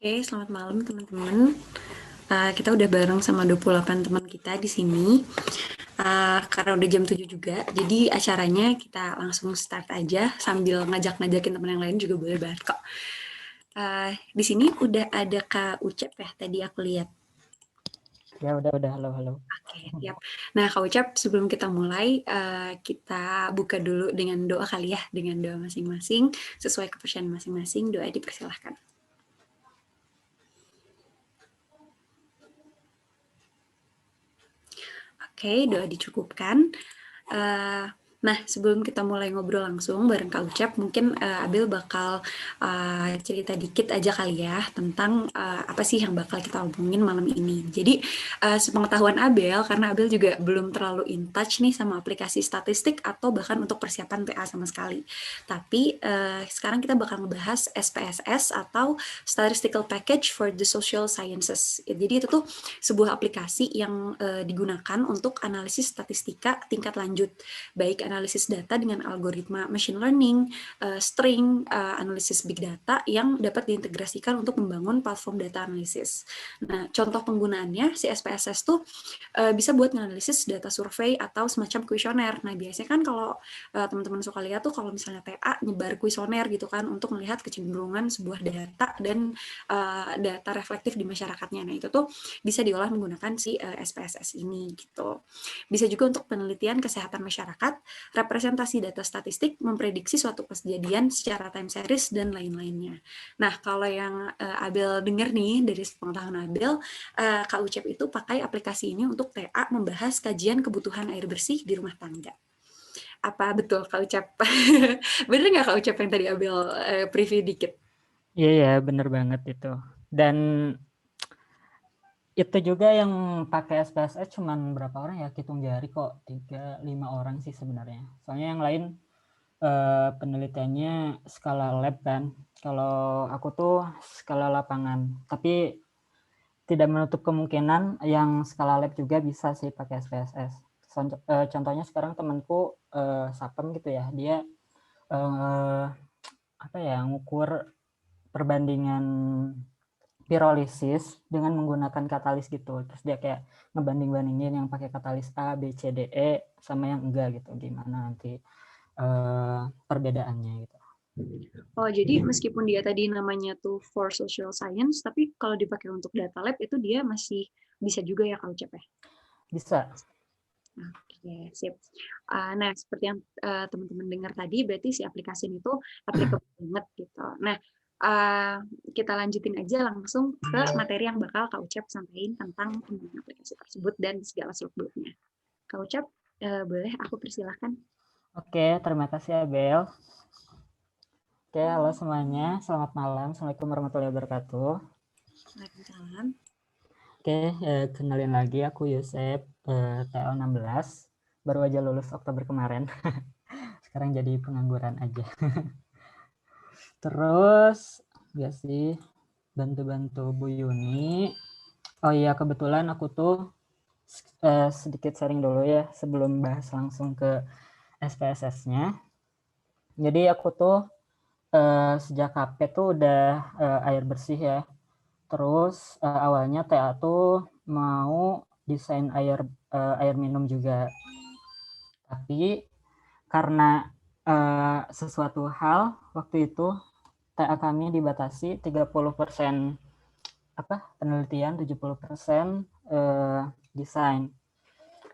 Oke, selamat malam teman-teman. Kita udah bareng sama 28 teman kita di sini. Karena udah jam 7 juga, jadi acaranya kita langsung start aja sambil ngajak-ngajakin teman yang lain juga boleh banget kok. Di sini udah ada Kak Ucep ya, tadi aku lihat. Ya udah halo halo. Oke, siap. Nah, Kak Ucep, sebelum kita mulai, kita buka dulu dengan doa kali ya, dengan doa masing-masing, sesuai kepercayaan masing-masing, doa dipersilahkan. Oke, doa dicukupkan. Uh, nah, sebelum kita mulai ngobrol langsung bareng Kak Ucap, mungkin Abil bakal cerita dikit aja kali ya tentang apa sih yang bakal kita omongin malam ini. Jadi, sepengetahuan Abil, karena Abil juga belum terlalu in touch nih sama aplikasi statistik atau bahkan untuk persiapan TA sama sekali. Tapi, sekarang kita bakal ngebahas SPSS atau Statistical Package for the Social Sciences. Jadi itu tuh sebuah aplikasi yang digunakan untuk analisis statistika tingkat lanjut, baik analisis data dengan algoritma machine learning, string, analisis big data yang dapat diintegrasikan untuk membangun platform data analisis. Nah, contoh penggunaannya si SPSS tuh bisa buat menganalisis data survei atau semacam kuesioner. Nah, biasanya kan kalau teman-teman suka lihat tuh kalau misalnya TA nyebar kuesioner gitu kan untuk melihat kecenderungan sebuah data dan data reflektif di masyarakatnya. Nah, itu tuh bisa diolah menggunakan si SPSS ini gitu. Bisa juga untuk penelitian kesehatan masyarakat, representasi data statistik, memprediksi suatu kejadian secara time series dan lain-lainnya. Nah, kalau yang Abel dengar nih dari pengetahuan Abel, Kak Ucep itu pakai aplikasi ini untuk TA membahas kajian kebutuhan air bersih di rumah tangga. Apa betul Kak Ucep? Bener nggak Kak Ucep yang tadi Abel preview dikit? Iya ya bener banget itu. Dan itu juga yang pakai SPSS cuman berapa orang ya, hitung jari kok, 3-5 orang sih sebenarnya. Soalnya yang lain penelitiannya skala lab kan. Kalau aku tuh skala lapangan. Tapi tidak menutup kemungkinan yang skala lab juga bisa sih pakai SPSS. Contohnya sekarang temanku Sapem gitu ya, dia apa ya, ngukur perbandingan pirolisis dengan menggunakan katalis gitu. Terus dia kayak ngebanding-bandingin yang pakai katalis A, B, C, D, E sama yang enggak gitu. Gimana nanti perbedaannya gitu. Oh, jadi meskipun dia tadi namanya tuh for social science, tapi kalau dipakai untuk data lab itu dia masih bisa juga ya kalau Ucap ya? Bisa. Oke, sip. Nah, seperti yang teman-teman dengar tadi, berarti si aplikasi ini tuh applicable banget gitu. Nah, kita lanjutin aja langsung ke materi yang bakal Kak Ucap sampaikan tentang penggunaan aplikasi tersebut dan segala seluk-beluknya. Kak Ucap, boleh aku persilahkan? Oke, terima kasih Abel. Oke, halo semuanya. Selamat malam. Assalamualaikum warahmatullahi wabarakatuh. Waalaikumsalam. Oke, kenalin lagi aku Yosep, TL 16. Baru aja lulus Oktober kemarin. Sekarang jadi pengangguran aja. Terus, ya sih, bantu-bantu Bu Yuni. Oh iya, kebetulan aku tuh sedikit sharing dulu ya sebelum bahas langsung ke SPSS-nya. Jadi aku tuh sejak KP tuh udah air bersih ya. Terus awalnya TA tuh mau desain air minum juga. Tapi karena sesuatu hal waktu itu TA kami dibatasi 30% penelitian, 70% desain.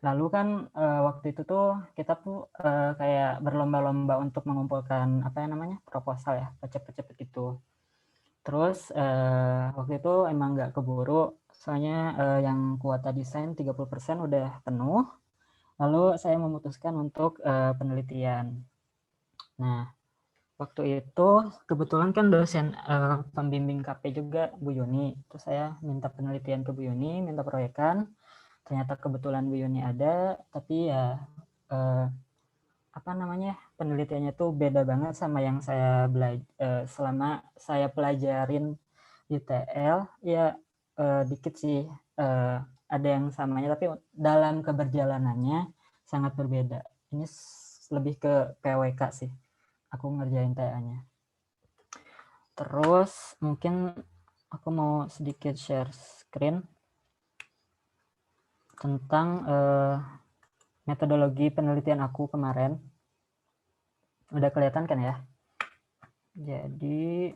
Lalu kan waktu itu tuh kita tuh kayak berlomba-lomba untuk mengumpulkan proposal ya, cepet-cepet gitu. Terus waktu itu emang nggak keburu, soalnya yang kuota desain 30% udah penuh. Lalu saya memutuskan untuk penelitian. Nah, waktu itu kebetulan kan dosen pembimbing KP juga Bu Yuni. Terus saya minta penelitian ke Bu Yuni, minta proyekan. Ternyata kebetulan Bu Yuni ada, tapi ya penelitiannya tuh beda banget sama yang saya selama saya pelajarin di TL. Ya dikit sih ada yang samanya, tapi dalam keberjalanannya sangat berbeda. Ini lebih ke PWK sih, aku ngerjain TA-nya. Terus mungkin aku mau sedikit share screen tentang metodologi penelitian aku kemarin. Udah kelihatan kan ya? Jadi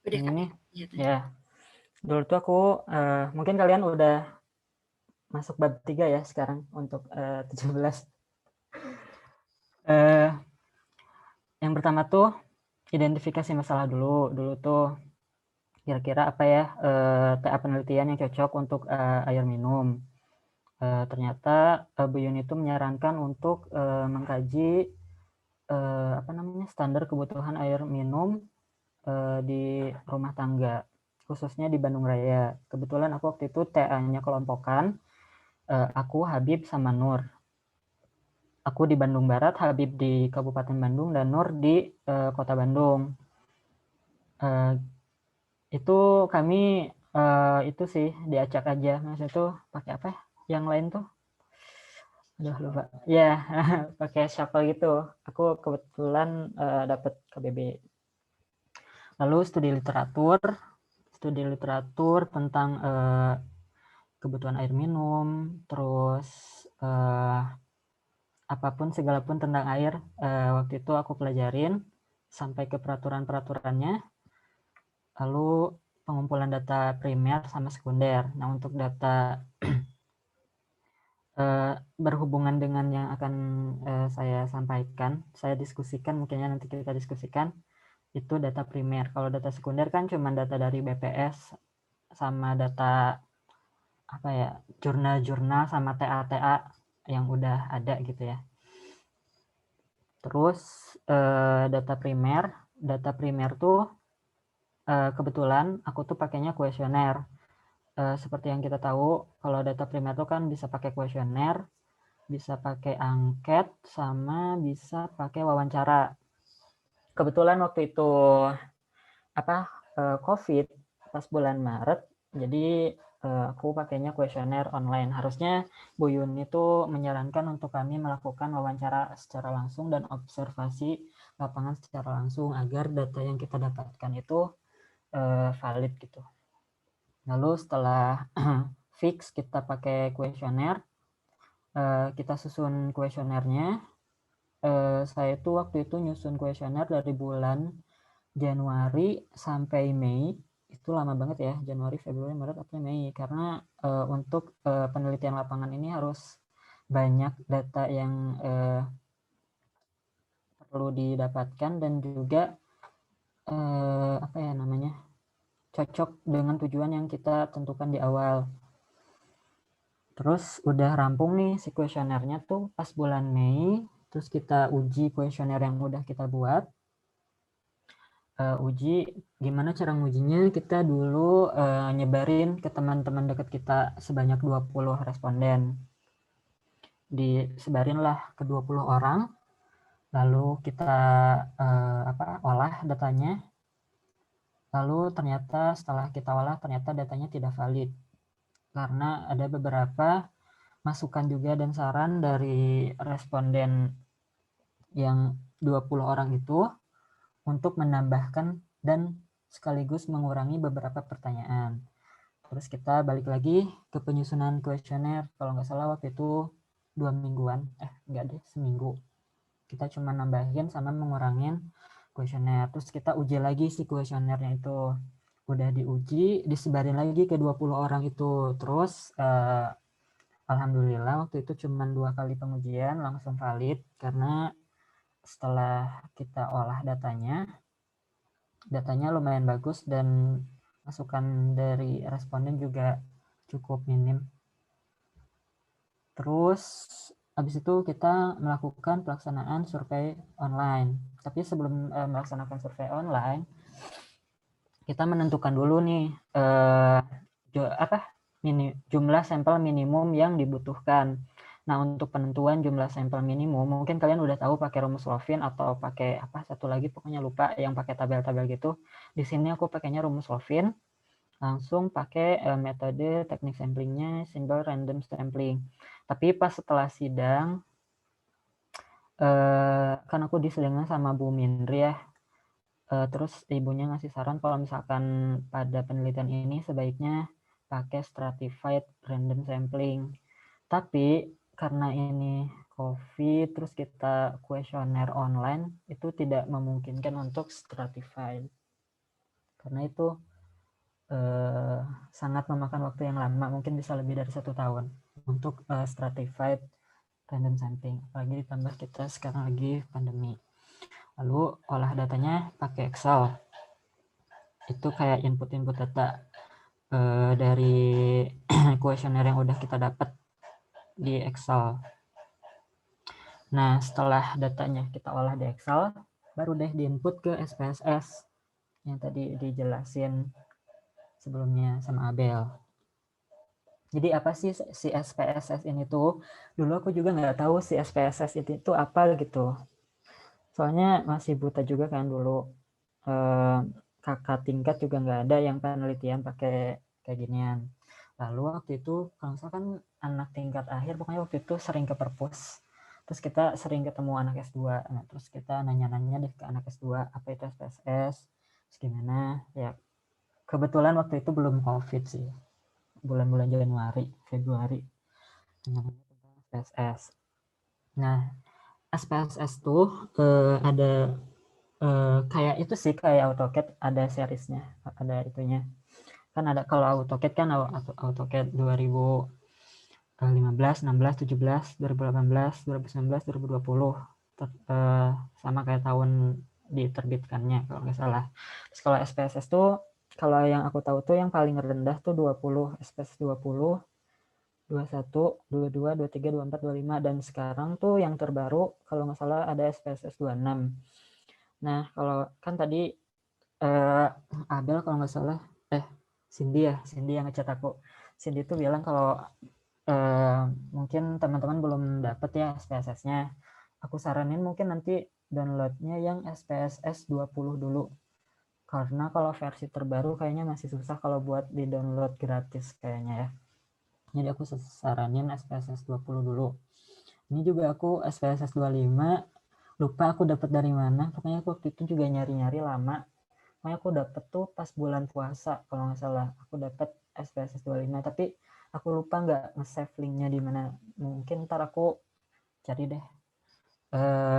Udah ini Kak. nih, Iya, ya. Dulu tuh aku, mungkin kalian udah masuk bab 3 ya sekarang untuk 17. Yang pertama tuh identifikasi masalah dulu. Dulu tuh kira-kira apa ya TA penelitian yang cocok untuk air minum. Ternyata Bu Yuni itu menyarankan untuk mengkaji apa namanya standar kebutuhan air minum di rumah tangga, khususnya di Bandung Raya. Kebetulan aku waktu itu TA-nya kelompokan, aku Habib sama Nur. Aku di Bandung Barat, Habib di Kabupaten Bandung, dan Nur di Kota Bandung. Itu kami itu sih diacak aja, maksudnya tuh pakai apa ya? Yang lain tuh, aduh lupa. Ya, pakai shuffle gitu. Aku kebetulan dapat KBB. Lalu studi literatur tentang kebutuhan air minum, terus apapun segala pun tentang air waktu itu aku pelajarin sampai ke peraturan-peraturannya. Lalu pengumpulan data primer sama sekunder. Nah, untuk data berhubungan dengan yang akan saya sampaikan, saya diskusikan, mungkinnya nanti kita diskusikan, itu data primer. Kalau data sekunder kan cuma data dari BPS sama data apa ya, jurnal-jurnal sama TA-TA yang udah ada gitu ya. Terus data primer tuh kebetulan aku tuh pakainya kuesioner. Seperti yang kita tahu, kalau data primer tuh kan bisa pakai kuesioner, bisa pakai angket, sama bisa pakai wawancara. Kebetulan waktu itu COVID pas bulan Maret, jadi aku pakainya kuesioner online. Harusnya Bu Yun itu menyarankan untuk kami melakukan wawancara secara langsung dan observasi lapangan secara langsung agar data yang kita dapatkan itu valid gitu. Lalu setelah fix kita pakai kuesioner, kita susun kuesionernya. Saya itu waktu itu nyusun kuesioner dari bulan Januari sampai Mei. Itu lama banget ya, Januari, Februari, Maret, April, Mei. Karena untuk penelitian lapangan ini harus banyak data yang perlu didapatkan dan juga apa ya namanya, cocok dengan tujuan yang kita tentukan di awal. Terus udah rampung nih si kuesionernya tuh pas bulan Mei, terus kita uji kuesioner yang udah kita buat. Uji gimana cara ngujinya, kita dulu nyebarin ke teman-teman dekat kita sebanyak 20 responden. Disebarinlah ke 20 orang, lalu kita olah datanya. Lalu ternyata setelah kita olah ternyata datanya tidak valid. Karena ada beberapa masukan juga dan saran dari responden yang 20 orang itu untuk menambahkan dan sekaligus mengurangi beberapa pertanyaan. Terus kita balik lagi ke penyusunan kuesioner. Kalau nggak salah waktu itu 2 mingguan, nggak deh, seminggu. Kita cuma nambahin sama mengurangin kuesioner. Terus kita uji lagi si kuesionernya itu. Udah diuji, disebarin lagi ke 20 orang itu. Terus alhamdulillah waktu itu cuma 2 kali pengujian langsung valid karena setelah kita olah datanya lumayan bagus dan masukan dari responden juga cukup minim. Terus habis itu kita melakukan pelaksanaan survei online. Tapi sebelum melaksanakan survei online, kita menentukan dulu nih jumlah sampel minimum yang dibutuhkan. Nah, untuk penentuan jumlah sampel minimum, mungkin kalian udah tahu pakai rumus Lovin atau pakai satu lagi pokoknya lupa yang pakai tabel-tabel gitu. Di sini aku pakainya rumus Lovin, langsung pakai metode teknik samplingnya single random sampling. Tapi pas setelah sidang, kan aku disidangnya sama Bu Mindri ya. Terus ibunya ngasih saran kalau misalkan pada penelitian ini sebaiknya pakai stratified random sampling. Tapi karena ini COVID, terus kita kuesioner online, itu tidak memungkinkan untuk stratified. Karena itu sangat memakan waktu yang lama, mungkin bisa lebih dari 1 tahun untuk stratified random sampling. Apalagi ditambah kita sekarang lagi pandemi. Lalu olah datanya pakai Excel. Itu kayak input-input data dari kuesioner yang udah kita dapat di Excel. Nah, setelah datanya kita olah di Excel, baru deh diinput ke SPSS yang tadi dijelasin sebelumnya sama Abel. Jadi apa sih si SPSS ini tuh? Dulu aku juga nggak tahu si SPSS itu apa gitu. Soalnya masih buta juga kan dulu. Kakak tingkat juga nggak ada yang penelitian pakai kayak ginian. Lalu waktu itu kalau misalkan anak tingkat akhir, pokoknya waktu itu sering ke perpus. Terus kita sering ketemu anak S2. Nah, terus kita nanya-nanya deh ke anak S2, apa itu SPSS, terus gimana. Ya, kebetulan waktu itu belum COVID sih. Bulan-bulan Januari, Februari. Nanya-nanya tentang SPSS. Nah, SPSS tuh ada kayak itu sih, kayak AutoCAD ada seriesnya, ada itunya. Kan ada kalau AutoCAD kan AutoCAD 2015, 16, 17, 2018, 2019, 2020. Sama kayak tahun diterbitkannya kalau nggak salah. Terus kalau SPSS tuh, kalau yang aku tahu tuh yang paling rendah tuh 20, SPSS 20, 21, 22, 23, 24, 25, dan sekarang tuh yang terbaru kalau nggak salah ada SPSS 26. Nah, kalau kan tadi Abel kalau nggak salah, Cindy yang ngecat aku. Cindy tuh bilang kalau mungkin teman-teman belum dapet ya SPSS-nya. Aku saranin mungkin nanti downloadnya yang SPSS 20 dulu. Karena kalau versi terbaru kayaknya masih susah kalau buat di download gratis kayaknya ya. Jadi aku saranin SPSS 20 dulu. Ini juga aku SPSS 25, lupa aku dapat dari mana. Pokoknya aku waktu itu juga nyari-nyari lama. Pokoknya aku dapet tuh pas bulan puasa kalau nggak salah. Aku dapet SPSS 25, tapi aku lupa nggak nge-save linknya di mana. Mungkin ntar aku cari deh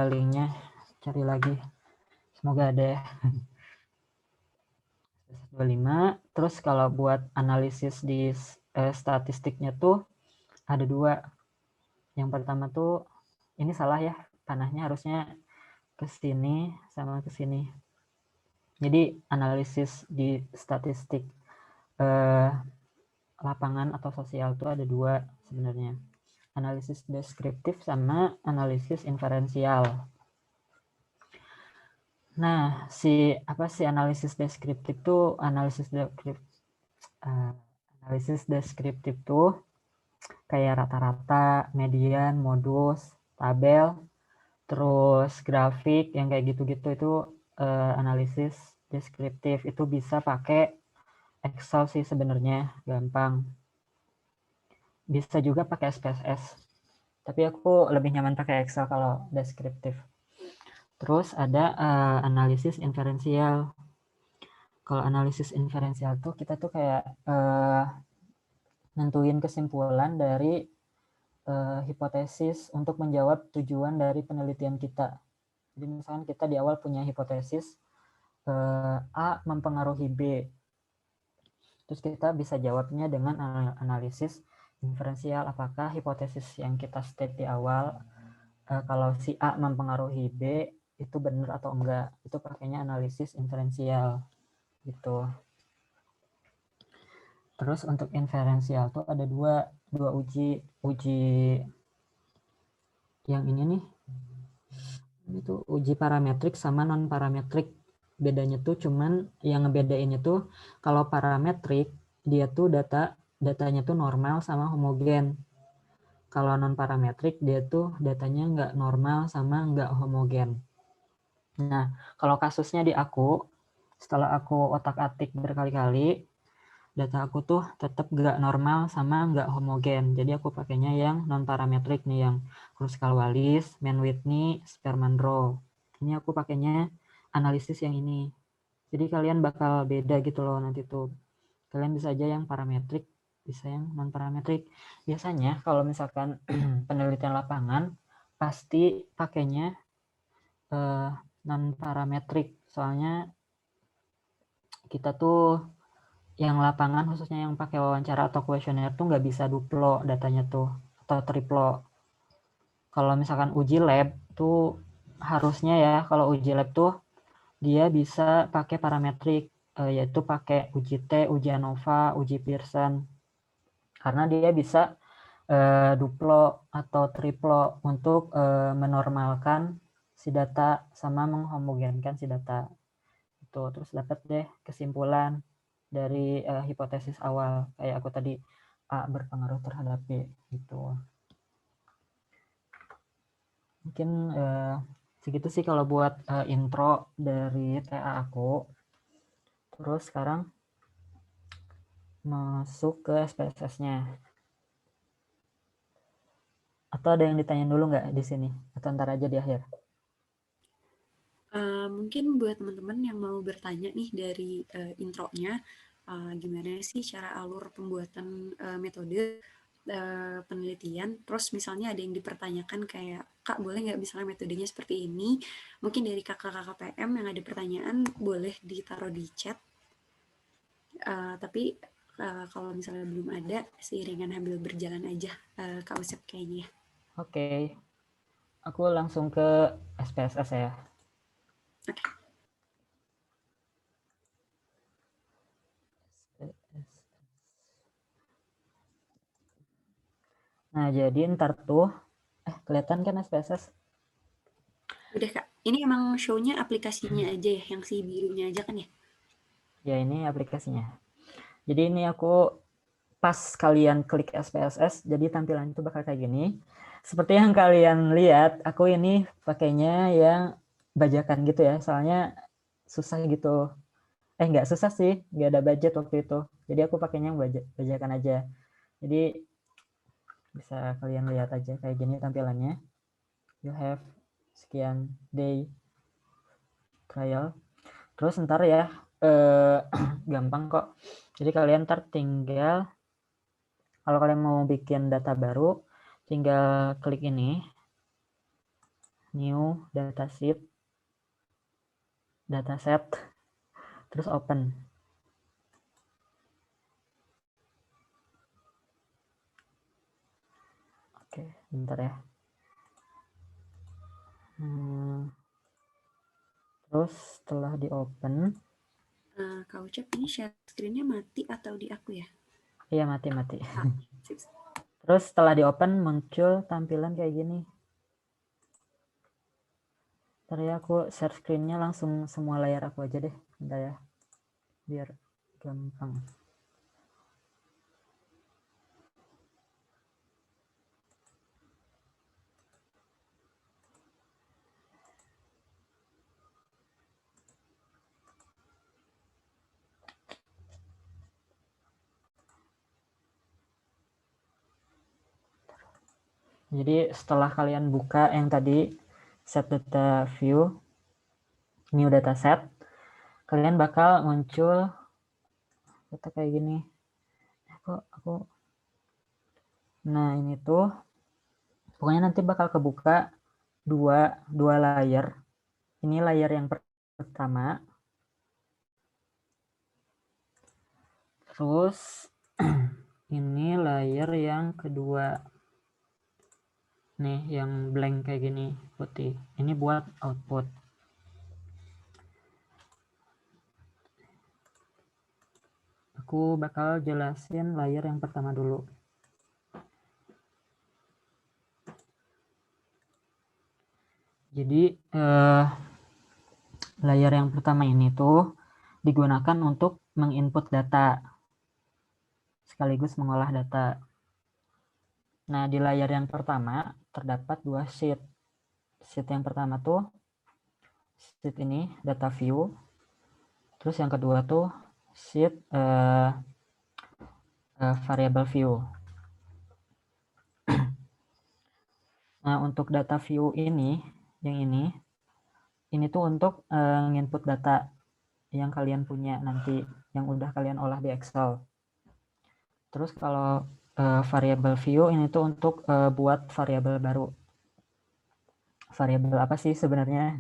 linknya, cari lagi. Semoga ada ya. 25. Terus kalau buat analisis di statistiknya tuh ada 2. Yang pertama tuh, ini salah ya, panahnya harusnya ke sini sama ke sini. Jadi analisis di statistik lapangan atau sosial tuh ada 2 sebenarnya. Analisis deskriptif sama analisis inferensial. Nah, analisis deskriptif tuh analisis deskriptif tuh kayak rata-rata, median, modus, tabel, terus grafik yang kayak gitu-gitu itu analisis deskriptif. Itu bisa pakai Excel sih sebenarnya, gampang. Bisa juga pakai SPSS. Tapi aku lebih nyaman pakai Excel kalau deskriptif. Terus ada analisis inferensial. Kalau analisis inferensial tuh kita tuh kayak nentuin kesimpulan dari hipotesis untuk menjawab tujuan dari penelitian kita. Jadi misalkan kita di awal punya hipotesis A mempengaruhi B. Terus kita bisa jawabnya dengan analisis inferensial, apakah hipotesis yang kita state di awal kalau si A mempengaruhi B itu benar atau enggak. Itu pakainya analisis inferensial gitu. Terus untuk inferensial tuh ada dua uji yang ini nih. Itu uji parametrik sama non parametrik. Bedanya tuh cuman yang ngebedainnya tuh kalau parametrik dia tuh datanya tuh normal sama homogen. Kalau non parametrik dia tuh datanya nggak normal sama nggak homogen. Nah, kalau kasusnya di aku, setelah aku otak-atik berkali-kali, data aku tuh tetap nggak normal sama nggak homogen. Jadi aku pakainya yang non parametrik nih, yang Kruskal-Wallis, Mann-Whitney, Sperman-Rao. Ini aku pakainya analisis yang ini. Jadi kalian bakal beda gitu loh nanti tuh. Kalian bisa aja yang parametrik, bisa yang non parametrik. Biasanya kalau misalkan penelitian lapangan pasti pakainya non parametrik. Soalnya kita tuh yang lapangan khususnya yang pakai wawancara atau kuesioner tuh nggak bisa duplo datanya tuh atau triplo. Kalau misalkan uji lab tuh harusnya ya kalau uji lab tuh dia bisa pakai parametrik, yaitu pakai uji T, uji ANOVA, uji Pearson. Karena dia bisa duplo atau triplo untuk menormalkan si data sama menghomogenkan si data. Itu terus dapat deh kesimpulan dari hipotesis awal kayak aku tadi A berpengaruh terhadap B gitu. Mungkin segitu sih kalau buat intro dari TA aku. Terus sekarang masuk ke SPSS-nya. Atau ada yang ditanya dulu nggak di sini? Atau ntar aja di akhir? Mungkin buat teman-teman yang mau bertanya nih dari intronya, gimana sih cara alur pembuatan metode penelitian, terus misalnya ada yang dipertanyakan kayak, Kak boleh nggak misalnya metodenya seperti ini, mungkin dari kakak-kakak PM yang ada pertanyaan boleh ditaruh di chat, tapi kalau misalnya belum ada, seiringan sambil berjalan aja Kak Usep kayaknya. Oke, aku langsung ke SPSS ya. Oke. Nah, jadi ntar tuh, kelihatan kan SPSS? Udah Kak, ini emang show-nya aplikasinya aja ya, yang si birunya aja kan ya? Ya, ini aplikasinya. Jadi ini aku pas kalian klik SPSS, jadi tampilan itu bakal kayak gini. Seperti yang kalian lihat, aku ini pakainya yang bajakan gitu ya, soalnya susah gitu. Nggak susah sih, nggak ada budget waktu itu. Jadi aku pakainya yang bajakan aja. Jadi bisa kalian lihat aja kayak gini tampilannya. You have sekian day trial. Terus ntar ya, gampang kok. Jadi kalian ntar tinggal, kalau kalian mau bikin data baru, tinggal klik ini, new dataset, terus open. Oke, bentar ya. Terus setelah di open, Kak Ucap ini share screen-nya mati atau di aku ya? iya mati. Sip. Terus setelah di open muncul tampilan kayak gini. Ntar ya aku share screen-nya langsung semua layar aku aja deh. Bentar ya, biar gampang. Jadi setelah kalian buka yang tadi set data view, new dataset, kalian bakal muncul data kayak gini. Nah ini tuh pokoknya nanti bakal kebuka dua layer. Ini layer yang pertama, terus ini layer yang kedua. Nih yang blank kayak gini putih. Ini buat output. Aku bakal jelasin layer yang pertama dulu. Jadi layer yang pertama ini tuh digunakan untuk menginput data sekaligus mengolah data. Nah, di layar yang pertama terdapat dua sheet. Sheet yang pertama tuh sheet ini data view. Terus yang kedua tuh sheet variable view. Nah, untuk data view ini, yang ini, ini tuh untuk nginput data yang kalian punya nanti, yang udah kalian olah di Excel. Terus kalau variable view ini tuh untuk buat variabel baru. Variabel apa sih sebenarnya?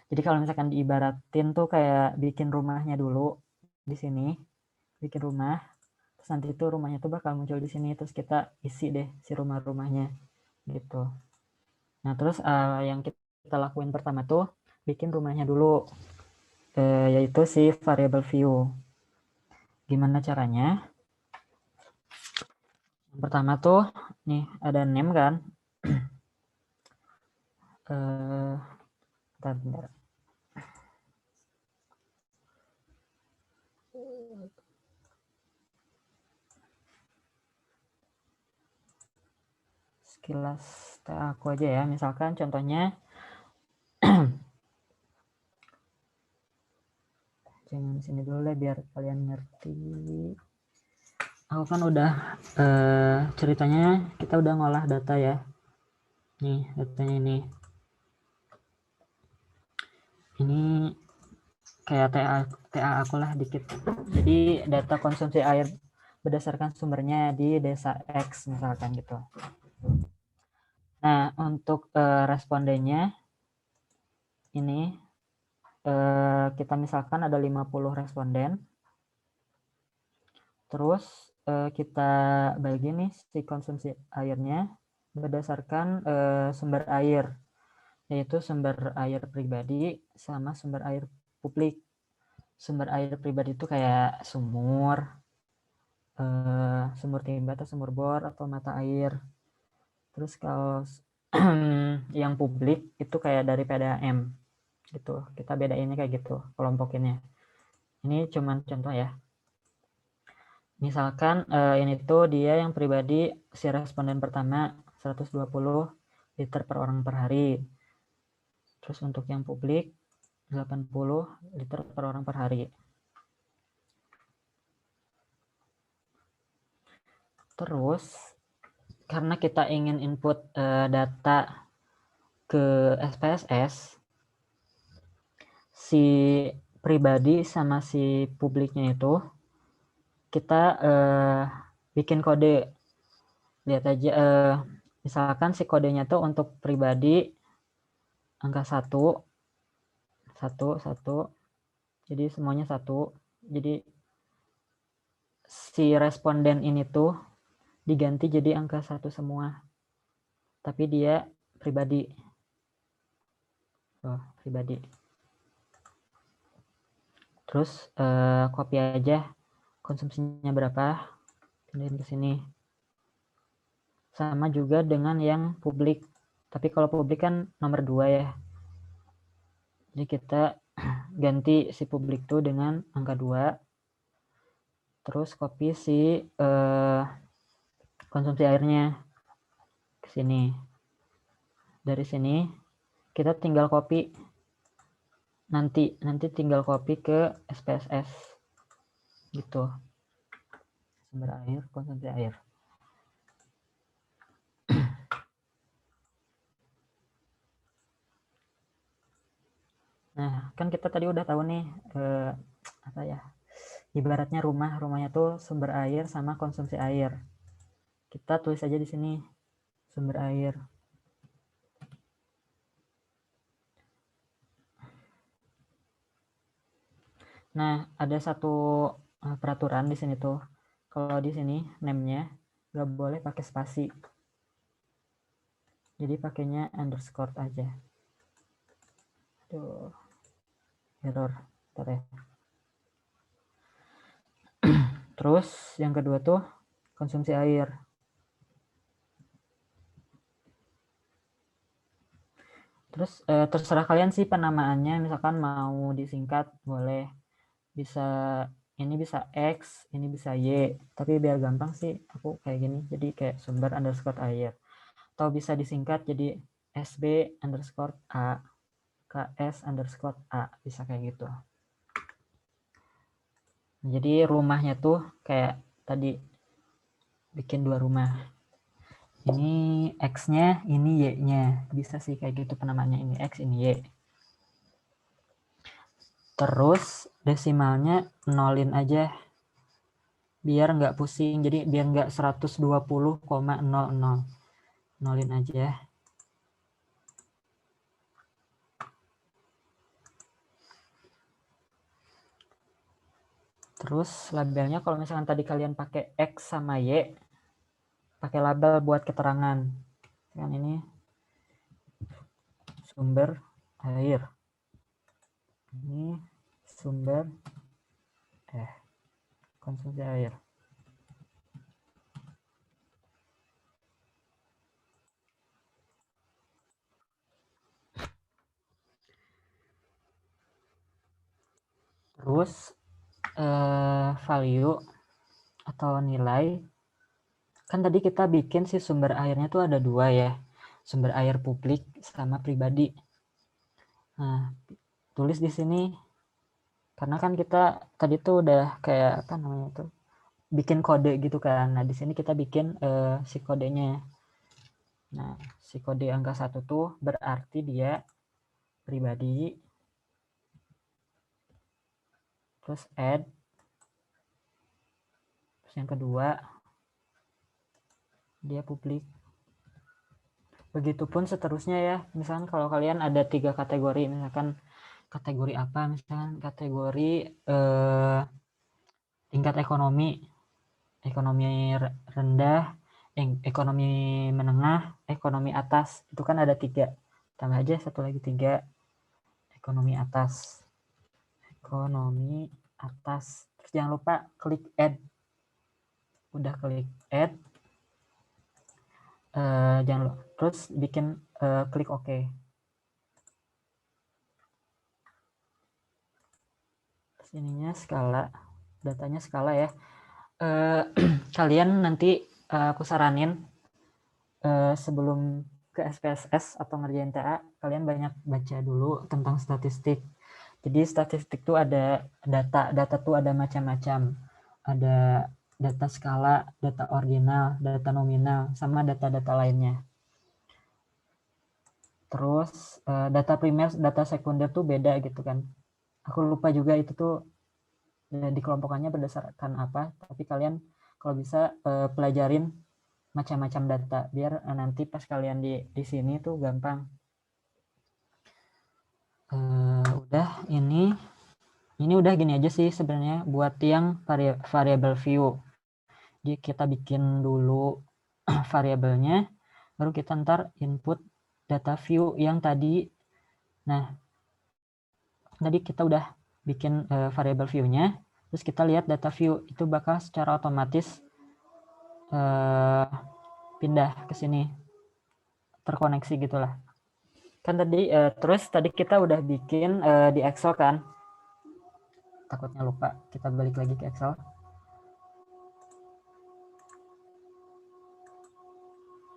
Jadi kalau misalkan diibaratin tuh kayak bikin rumahnya dulu di sini, bikin rumah, terus nanti tuh rumahnya tuh bakal muncul di sini, terus kita isi deh si rumah-rumahnya gitu. Nah terus yang kita lakuin pertama tuh bikin rumahnya dulu, yaitu si variable view. Gimana caranya? Yang pertama tuh nih ada name kan. Bentar. Sekilas aku aja ya, misalkan contohnya jangan sini dulu deh biar kalian ngerti. Aku kan udah ceritanya kita udah ngolah data ya. Nih datanya ini. Ini kayak TA aku lah dikit. Jadi data konsumsi air berdasarkan sumbernya di desa X misalkan gitu. Nah untuk respondennya ini kita misalkan ada 50 responden. Terus kita bagi nih si konsumsi airnya berdasarkan sumber air, yaitu sumber air pribadi sama sumber air publik. Sumber air pribadi itu kayak sumur, sumur timba atau sumur bor atau mata air. Terus kalau yang publik itu kayak dari PDAM gitu. Kita bedainnya kayak gitu, kelompokinnya. Ini cuman contoh ya. Misalkan ini tuh dia yang pribadi si responden pertama 120 liter per orang per hari. Terus untuk yang publik 80 liter per orang per hari. Terus karena kita ingin input data ke SPSS, si pribadi sama si publiknya itu kita bikin kode. Lihat aja misalkan si kodenya tuh untuk pribadi angka 1 1 jadi semuanya 1. Jadi si responden ini tuh diganti jadi angka 1 semua, tapi dia pribadi. Pribadi. Terus copy aja konsumsinya berapa, pindahin ke sini. Sama juga dengan yang publik, tapi kalau publik kan nomor 2 ya. Jadi kita ganti si publik tuh dengan angka 2. Terus copy si konsumsi airnya ke sini. Dari sini kita tinggal copy, nanti tinggal copy ke SPSS gitu, sumber air, konsumsi air. Nah kan kita tadi udah tahu nih apa ya, ibaratnya rumahnya tuh sumber air sama konsumsi air. Kita tulis aja di sini sumber air. Nah, ada satu peraturan di sini tuh. Kalau di sini name-nya nggak boleh pakai spasi. Jadi pakainya underscore aja. Aduh, error. Bentar ya. Terus yang kedua tuh konsumsi air. Terus terserah kalian sih penamaannya, misalkan mau disingkat boleh, bisa ini bisa X, ini bisa Y, tapi biar gampang sih aku kayak gini, jadi kayak sumber underscore air. Atau bisa disingkat jadi SB underscore A, KS underscore A, bisa kayak gitu. Jadi rumahnya tuh kayak tadi bikin 2 rumah. Ini X-nya, ini Y-nya. Bisa sih kayak gitu penamaannya, ini X, ini Y. Terus desimalnya nolin aja biar nggak pusing, jadi biar nggak 120,00, nolin aja. Terus labelnya kalau misalkan tadi kalian pakai X sama Y, pakai label buat keterangan. Kan ini sumber air, ini sumber konsumsi air. Terus value atau nilai, kan tadi kita bikin si sumber airnya tuh ada dua ya, sumber air publik sama pribadi. Nah, tulis di sini, karena kan kita tadi tuh udah kayak apa namanya tuh, bikin kode gitu kan. Nah, di sini kita bikin si kodenya. Nah, si kode angka 1 tuh berarti dia pribadi. Terus add. Terus yang kedua, dia publik. Begitupun seterusnya ya. Misalkan kalau kalian ada 3 kategori, misalkan kategori apa? Misalkan kategori tingkat ekonomi rendah, ekonomi menengah, ekonomi atas. Itu kan ada 3. Tambah aja satu lagi 3. Ekonomi atas. Ekonomi atas. Terus jangan lupa klik add. Udah klik add. Jangan lupa. Terus bikin klik OK. Terus ininya skala. Datanya skala ya. Kalian nanti aku saranin sebelum ke SPSS atau ngerjain TA, kalian banyak baca dulu tentang statistik. Jadi statistik tuh ada data tuh ada macam-macam. Ada data skala, data ordinal, data nominal, sama data-data lainnya. Terus data primer, data sekunder tuh beda gitu kan. Aku lupa juga itu tuh dikelompokkannya berdasarkan apa, tapi kalian kalau bisa pelajarin macam-macam data biar nanti pas kalian di sini tuh gampang. Udah ini udah gini aja sih sebenarnya buat yang variable view. Jadi kita bikin dulu variabelnya, baru kita ntar input data view yang tadi. Nah, tadi kita udah bikin variable view-nya, terus kita lihat data view itu bakal secara otomatis pindah ke sini, terkoneksi gitulah. Kan tadi terus tadi kita udah bikin di Excel kan, takutnya lupa, kita balik lagi ke Excel.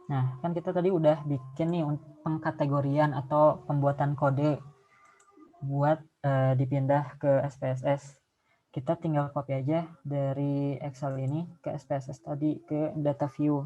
Nah, kan kita tadi udah bikin nih pengkategorian atau pembuatan kode buat dipindah ke SPSS. Kita tinggal copy aja dari Excel ini ke SPSS tadi, ke data view.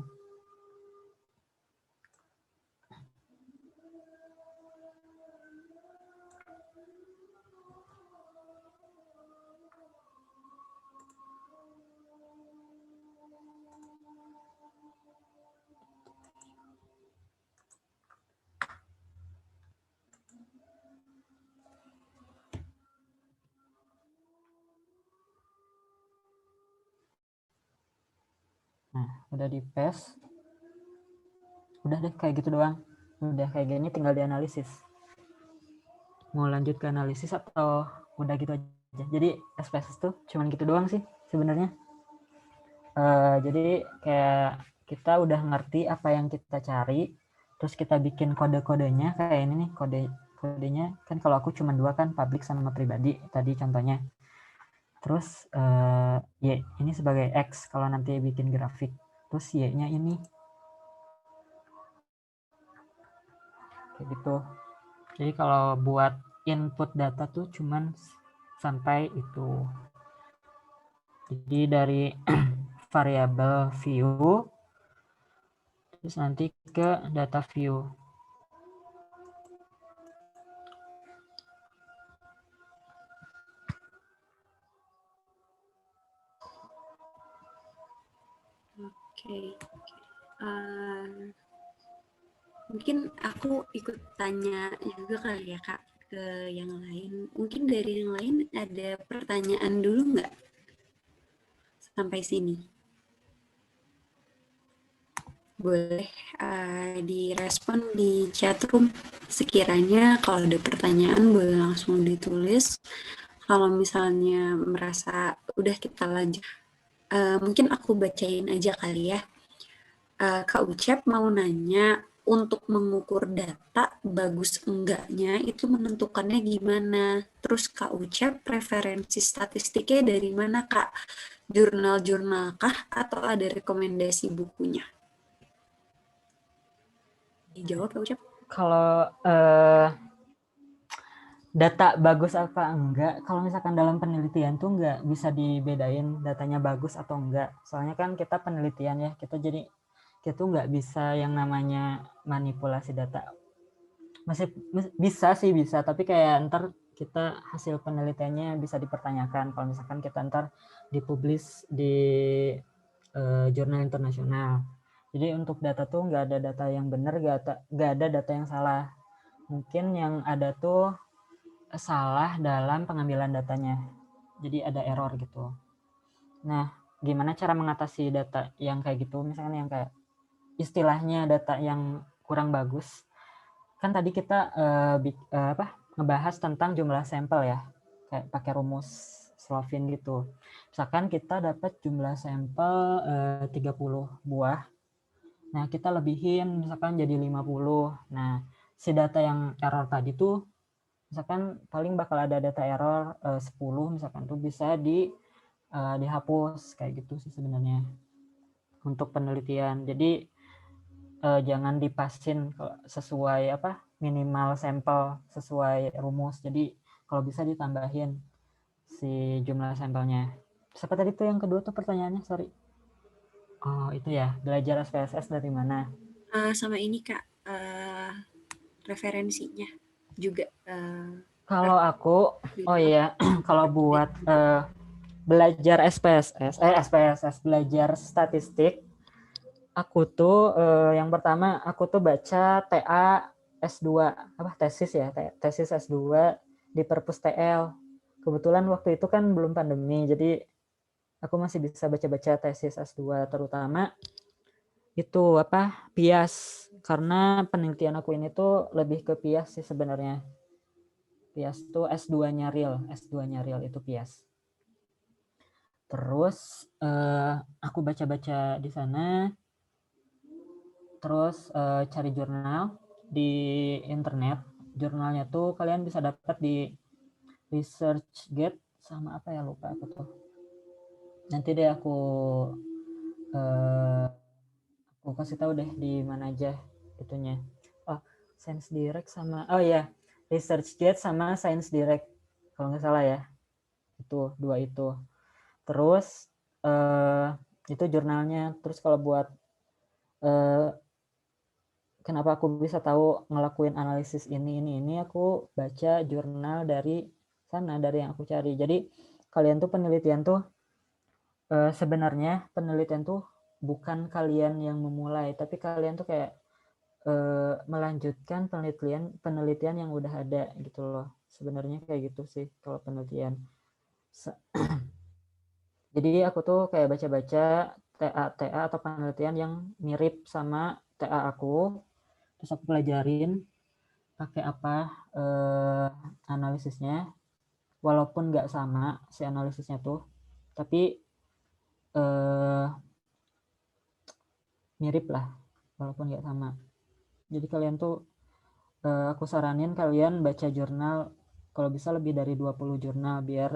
Nah, udah di paste. Udah deh kayak gitu doang. Udah kayak gini tinggal dianalisis. Mau lanjut ke analisis atau udah gitu aja? Jadi SPSS tuh cuman gitu doang sih sebenarnya. Jadi kayak kita udah ngerti apa yang kita cari, terus kita bikin kode-kodenya kayak ini nih, kodenya kan kalau aku cuma 2 kan, public sama pribadi tadi contohnya. Terus Y ini sebagai X kalau nanti bikin grafik, terus Y-nya ini kayak gitu. Jadi kalau buat input data tuh cuman sampai itu. Jadi dari variable view terus nanti ke data view. Oke. Mungkin aku ikut tanya juga kali ya Kak ke yang lain. Mungkin dari yang lain ada pertanyaan dulu nggak sampai sini? Boleh direspon di chatroom. Sekiranya kalau ada pertanyaan boleh langsung ditulis. Kalau misalnya merasa udah kita lanjut, mungkin aku bacain aja kali ya. Kak Ucep mau nanya, untuk mengukur data bagus enggaknya itu menentukannya gimana? Terus Kak Ucep preferensi statistiknya dari mana Kak? Jurnal-jurnal kah atau ada rekomendasi bukunya? Dijawab Kak Ucep. Kalau data bagus apa enggak, kalau misalkan dalam penelitian tuh enggak bisa dibedain datanya bagus atau enggak. Soalnya kan kita penelitian ya, kita tuh nggak bisa yang namanya manipulasi data. Masih bisa sih bisa, tapi kayak ntar kita hasil penelitiannya bisa dipertanyakan kalau misalkan kita ntar dipublish di jurnal internasional. Jadi untuk data tuh nggak ada data yang benar, nggak ada data yang salah. Mungkin yang ada tuh salah dalam pengambilan datanya. Jadi ada error gitu. Nah, gimana cara mengatasi data yang kayak gitu? Misalnya yang kayak istilahnya data yang kurang bagus. Kan tadi kita ngebahas tentang jumlah sampel ya. Kayak pakai rumus Slovin gitu. Misalkan kita dapat jumlah sampel 30 buah. Nah, kita lebihin misalkan jadi 50. Nah, si data yang error tadi tuh misalkan paling bakal ada data error 10 misalkan tuh bisa dihapus kayak gitu sih sebenarnya untuk penelitian. Jadi jangan dipasin sesuai minimal sampel sesuai rumus. Jadi kalau bisa ditambahin si jumlah sampelnya. Siapa tadi tuh yang kedua tuh pertanyaannya, sorry. Oh itu ya, belajar SPSS dari mana? Sama ini Kak, referensinya juga. Kalau aku, oh iya, kalau buat belajar SPSS, belajar statistik, aku tuh yang pertama aku tuh baca TA S2, tesis ya, tesis S2 di Perpus TL. Kebetulan waktu itu kan belum pandemi, jadi aku masih bisa baca-baca tesis S2, terutama itu PIAS, karena penelitian aku ini tuh lebih ke PIAS sih sebenarnya. PIAS tuh S2-nya real itu PIAS. Terus aku baca-baca di sana, terus cari jurnal di internet. Jurnalnya tuh kalian bisa dapat di ResearchGate sama apa ya, lupa aku tuh. Nanti deh aku kasih tahu deh di mana aja itunya. Oh, Science Direct sama ResearchGate sama Science Direct kalau nggak salah ya. Itu dua itu. Terus itu jurnalnya. Terus kalau buat kenapa aku bisa tahu ngelakuin analisis ini aku baca jurnal dari sana, dari yang aku cari. Jadi kalian tuh penelitian tuh sebenarnya penelitian tuh bukan kalian yang memulai, tapi kalian tuh kayak melanjutkan penelitian yang udah ada gitu loh. Sebenarnya kayak gitu sih kalau penelitian. Jadi aku tuh kayak baca-baca TA atau penelitian yang mirip sama TA aku, terus aku pelajarin pakai apa analisisnya, walaupun nggak sama si analisisnya tuh, tapi mirip lah walaupun nggak sama. Jadi kalian tuh aku saranin kalian baca jurnal kalau bisa lebih dari 20 jurnal biar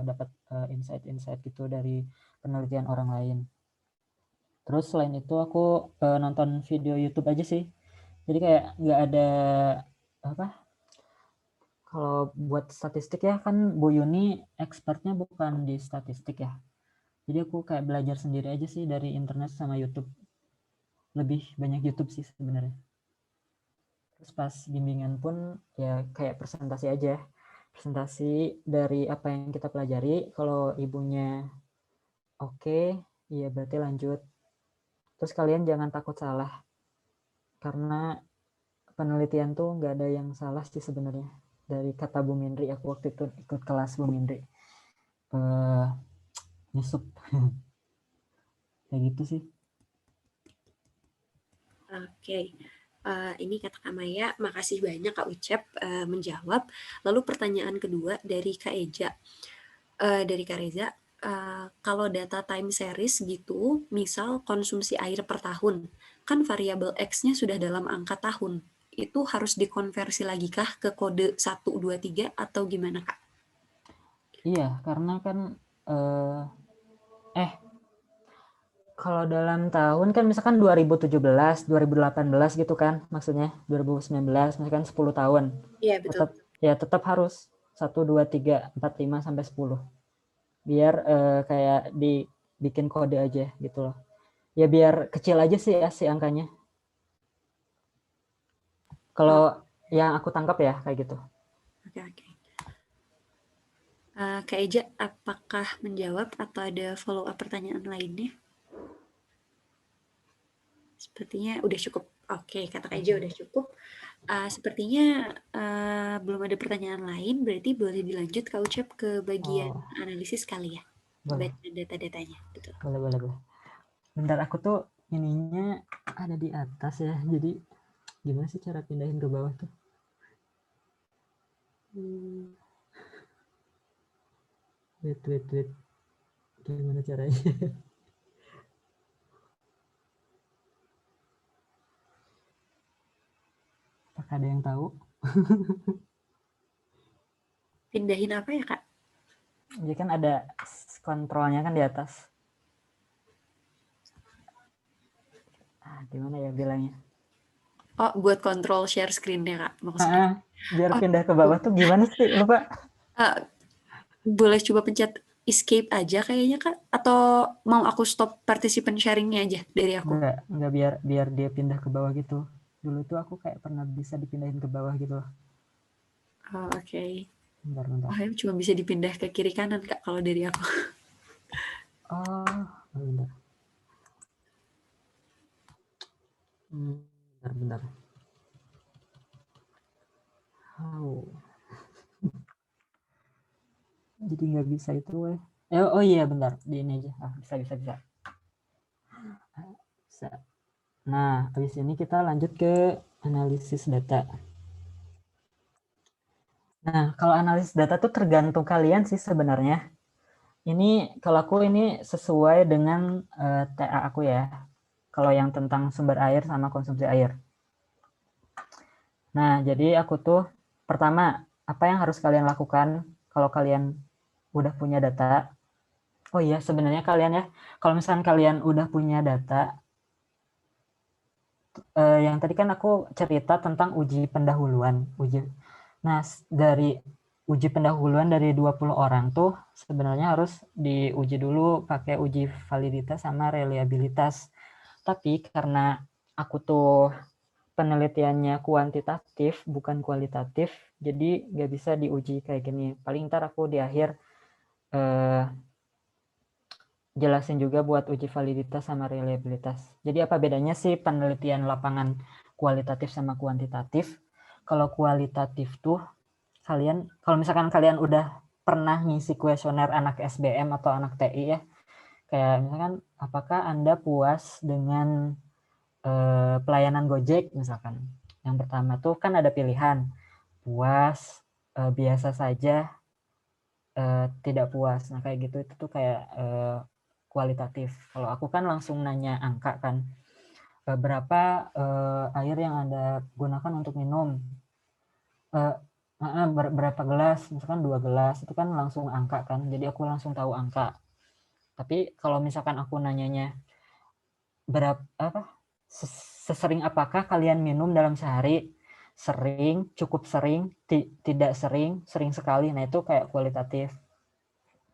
dapat insight-insight gitu dari penelitian orang lain. Terus selain itu aku nonton video YouTube aja sih. Jadi kayak nggak ada kalau buat statistik ya kan Bu Yuni expertnya bukan di statistik ya. Jadi aku kayak belajar sendiri aja sih dari internet sama YouTube. Lebih banyak YouTube sih sebenarnya. Terus pas bimbingan pun ya kayak presentasi aja. Presentasi dari apa yang kita pelajari. Kalau ibunya oke, ya berarti lanjut. Terus kalian jangan takut salah, karena penelitian tuh nggak ada yang salah sih sebenarnya. Dari kata Bu Mindri, aku waktu itu ikut kelas Bu Mindri, nyusup kayak gitu sih. Oke. Ini kata Kak Maya, makasih banyak Kak Ucep menjawab. Lalu pertanyaan kedua dari Kak Eja, dari Kak Reza, kalau data time series gitu, misal konsumsi air per tahun, kan variabel X-nya sudah dalam angka tahun. Itu harus dikonversi lagi kah ke kode 1, 2, 3 atau gimana Kak? Iya, karena kan kalau dalam tahun kan misalkan 2017, 2018 gitu kan, maksudnya 2019, misalkan 10 tahun. Iya betul. Tetap harus 1, 2, 3, 4, 5, sampai 10. Biar kayak dibikin kode aja gitu loh. Ya biar kecil aja sih ya si angkanya. Oh, Kalau yang aku tangkap ya kayak gitu. oke oke. Kak Eja, apakah menjawab atau ada follow up pertanyaan lainnya? Sepertinya udah cukup. Oke, kata Kak Eja udah cukup. Sepertinya belum ada pertanyaan lain, berarti boleh dilanjut Kak Ucep ke bagian Oh, analisis kali ya, boleh. baca data-datanya. Betul. Boleh. Bentar, aku tuh ininya ada di atas ya. Jadi gimana sih cara pindahin ke bawah tuh? Wait. Gimana caranya? Apakah ada yang tahu? Pindahin apa ya Kak? Jadi kan ada kontrolnya kan di atas. Gimana ya bilangnya? Oh, buat kontrol share screen-nya Kak maksudnya. Biar Oh, pindah ke bawah tuh gimana sih? Lupa. eh, boleh coba pencet escape aja kayaknya Kak? Atau mau aku stop participant sharing-nya aja dari aku? Enggak biar dia pindah ke bawah gitu. Dulu tuh aku kayak pernah bisa dipindahin ke bawah gitu loh. Oh, oke. Bentar. Oh, cuma bisa dipindah ke kiri kanan Kak kalau dari aku. Oh, bentar. Bentar. Oh, jadi nggak bisa itu weh. Oh iya bentar, di ini aja. Bisa. Bisa. Nah, habis ini kita lanjut ke analisis data. Nah, kalau analisis data tuh tergantung kalian sih sebenarnya. Ini kalau aku ini sesuai dengan TA aku ya. Kalau yang tentang sumber air sama konsumsi air. Nah, jadi aku tuh pertama, apa yang harus kalian lakukan kalau kalian udah punya data? Oh iya, sebenarnya kalian ya, kalau misalkan kalian udah punya data, yang tadi kan aku cerita tentang uji pendahuluan. Nah, dari uji pendahuluan dari 20 orang tuh sebenarnya harus diuji dulu pakai uji validitas sama reliabilitas. Tapi karena aku tuh penelitiannya kuantitatif bukan kualitatif, jadi nggak bisa diuji kayak gini. Paling ntar aku di akhir jelasin juga buat uji validitas sama reliabilitas. Jadi apa bedanya sih penelitian lapangan kualitatif sama kuantitatif? Kalau kualitatif tuh kalau misalkan kalian udah pernah ngisi kuesioner anak SBM atau anak TI ya, kayak misalkan apakah Anda puas dengan pelayanan Gojek misalkan. Yang pertama tuh kan ada pilihan puas, biasa saja, tidak puas. Nah kayak gitu itu tuh kayak kualitatif. Kalau aku kan langsung nanya angka kan, berapa air yang Anda gunakan untuk minum, berapa gelas, misalkan 2 gelas, itu kan langsung angka kan, jadi aku langsung tahu angka. Tapi kalau misalkan aku nanyanya sesering apakah kalian minum dalam sehari, sering, cukup sering, tidak sering, sering sekali, nah itu kayak kualitatif.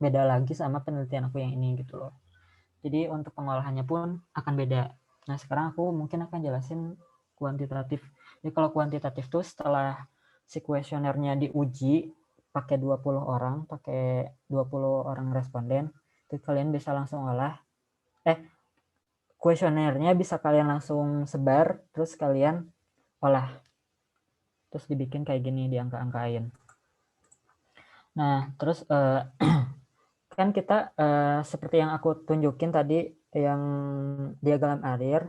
Beda lagi sama penelitian aku yang ini gitu loh. Jadi untuk pengolahannya pun akan beda. Nah sekarang aku mungkin akan jelasin kuantitatif. Jadi kalau kuantitatif tuh setelah si kuesionernya diuji pakai 20 orang, pakai 20 orang responden, itu kalian bisa langsung olah. kuesionernya bisa kalian langsung sebar, terus kalian olah. Terus dibikin kayak gini, diangka-angkain. Nah, terus kan kita seperti yang aku tunjukin tadi, yang diagram arir,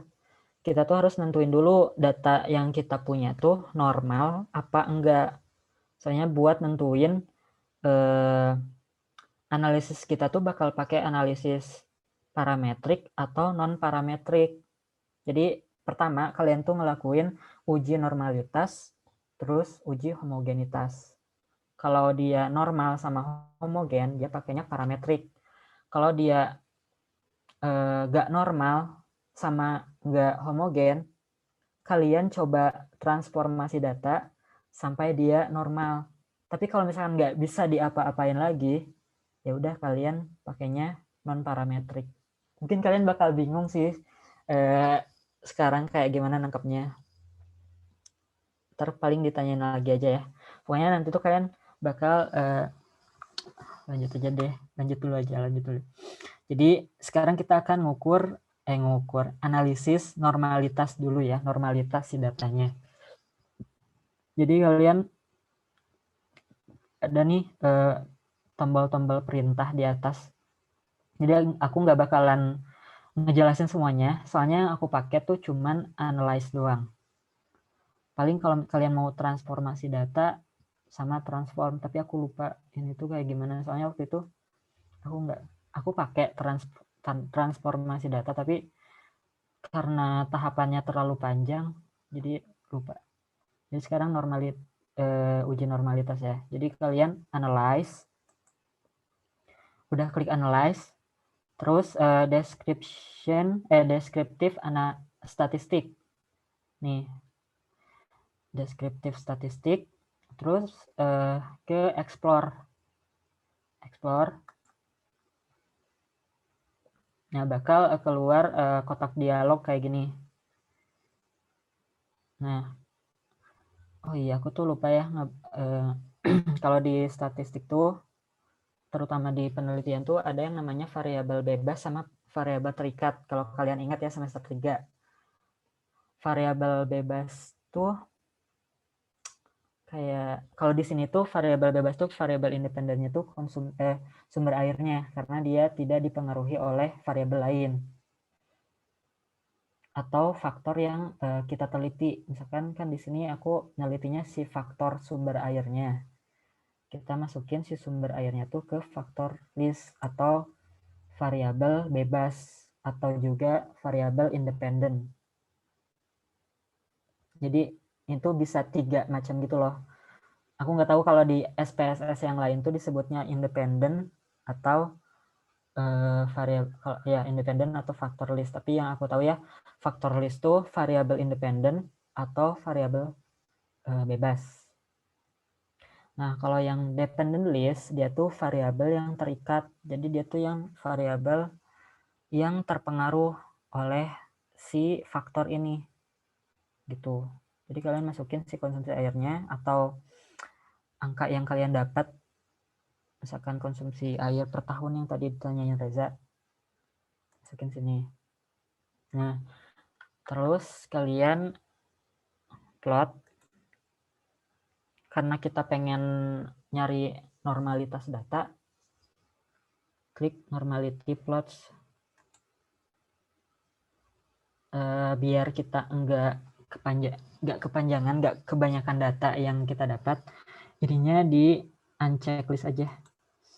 kita tuh harus nentuin dulu data yang kita punya tuh normal apa enggak. Soalnya buat nentuin analisis kita tuh bakal pakai analisis parametrik atau non parametrik. Jadi pertama kalian tuh ngelakuin uji normalitas, terus uji homogenitas. Kalau dia normal sama homogen, dia pakainya parametrik. Kalau dia nggak normal sama nggak homogen, kalian coba transformasi data sampai dia normal. Tapi kalau misalkan nggak bisa diapa-apain lagi, ya udah kalian pakainya non parametrik. Mungkin kalian bakal bingung sih sekarang kayak gimana nangkepnya. Ntar paling ditanyain lagi aja ya. Pokoknya nanti tuh kalian bakal lanjut aja deh, lanjut dulu. Jadi sekarang kita akan ngukur analisis normalitas dulu ya, normalitas si datanya. Jadi kalian ada nih tombol-tombol perintah di atas. Jadi aku nggak bakalan ngejelasin semuanya, soalnya aku pakai tuh cuman analyze doang. Paling kalau kalian mau transformasi data sama transform, tapi aku lupa ini tuh kayak gimana. Soalnya waktu itu aku pakai transformasi data, tapi karena tahapannya terlalu panjang, jadi lupa. Jadi sekarang uji normalitas ya. Jadi kalian analyze, udah klik analyze, terus descriptive statistik. Nih, descriptive statistik, terus ke explore. Nah, bakal keluar kotak dialog kayak gini. Nah, oh iya aku tuh lupa ya, kalau di statistik tuh, terutama di penelitian tuh ada yang namanya variabel bebas sama variabel terikat. Kalau kalian ingat ya semester 3. Variabel bebas tuh kayak, kalau di sini tuh variabel bebas tuh variabel independennya tuh sumber airnya, karena dia tidak dipengaruhi oleh variabel lain atau faktor yang kita teliti. Misalkan kan di sini aku nelitinya si faktor sumber airnya. Kita masukin si sumber airnya tuh ke faktor list atau variabel bebas atau juga variabel independen. Jadi itu bisa 3 macam gitu loh. Aku nggak tahu kalau di SPSS yang lain tuh disebutnya independen atau variabel ya independen atau faktor list. Tapi yang aku tahu ya faktor list tuh variabel independen atau variabel bebas. Nah, kalau yang dependent list dia tuh variabel yang terikat. Jadi dia tuh yang variabel yang terpengaruh oleh si faktor ini. Gitu. Jadi kalian masukin si konsumsi airnya atau angka yang kalian dapat, misalkan konsumsi air per tahun yang tadi ditanyain Reza, masukin sini. Nah, terus kalian plot, karena kita pengen nyari normalitas data, klik normality plots. Biar kita enggak kepanjangan, enggak kebanyakan data yang kita dapat, ininya di unchecklist aja.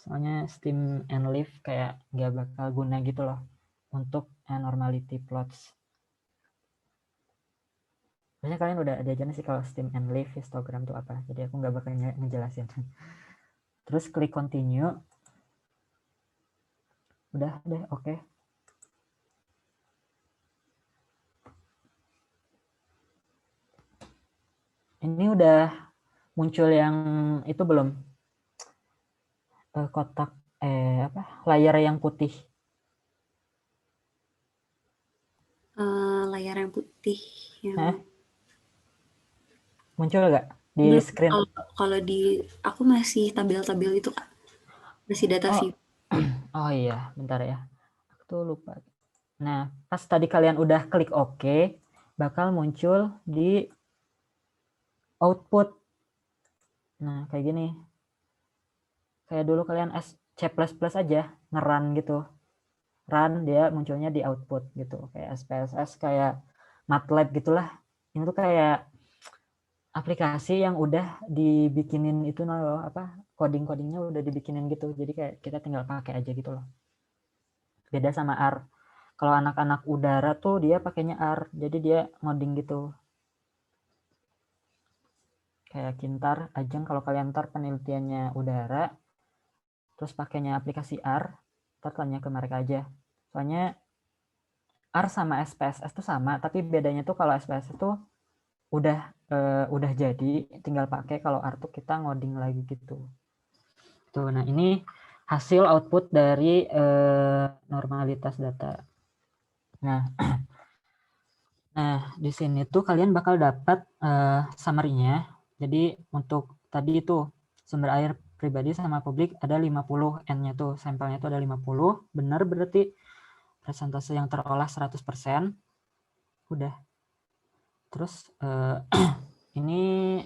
Soalnya stem and leaf kayak nggak bakal guna gitu loh untuk normality plots. Biasanya kalian udah diajarin sih kalau stem and leaf histogram itu apa. Jadi aku nggak bakal ngejelasin. Terus klik continue. Udah deh, oke. Ini udah muncul yang itu belum? Kotak layar yang putih. Layar yang putih yang muncul nggak di belum. screen? Kalau di aku masih tabel-tabel itu Kak, masih data view. Oh iya, bentar ya, aku tuh lupa. Nah, pas tadi kalian udah klik OK, bakal muncul di output. Nah, kayak gini. Kayak dulu kalian C++ aja, nge-run gitu. Run, dia munculnya di output gitu. Kayak SPSS, kayak MATLAB gitulah. Ini tuh kayak aplikasi yang udah dibikinin itu loh, apa, coding-codingnya udah dibikinin gitu. Jadi kayak kita tinggal pakai aja gitu loh. Beda sama R. Kalau anak-anak udara tuh dia pakainya R. Jadi dia ngoding gitu. Kayak Kintar, Ajeng, kalau kalian ntar penelitiannya udara, terus pakainya aplikasi R, ntar tanya ke mereka aja. Soalnya R sama SPSS tuh sama, tapi bedanya tuh kalau SPSS tuh udah jadi, tinggal pakai. Kalau R tuh kita ngoding lagi gitu. Tuh, nah ini hasil output dari normalitas data. Nah, di sini tuh kalian bakal dapat summary-nya. Jadi untuk tadi itu sumber air pribadi sama publik ada 50 N-nya tuh, sampelnya tuh ada 50, benar berarti persentase yang terolah 100%. Udah. Terus ini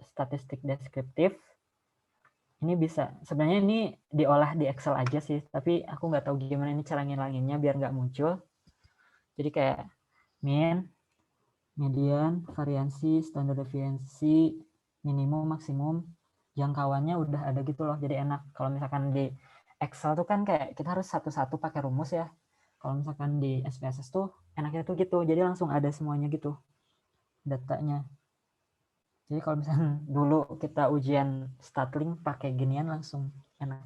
statistik deskriptif. Ini bisa, sebenarnya ini diolah di Excel aja sih, tapi aku nggak tahu gimana ini cara ngilanginnya biar nggak muncul. Jadi kayak min, median, variansi, standar deviasi, minimum, maksimum, jangkauannya udah ada gitu loh. Jadi enak. Kalau misalkan di Excel tuh kan kayak kita harus satu-satu pakai rumus ya. Kalau misalkan di SPSS tuh enaknya tuh gitu. Jadi langsung ada semuanya gitu datanya. Jadi kalau misalkan dulu kita ujian statling pakai ginian langsung enak.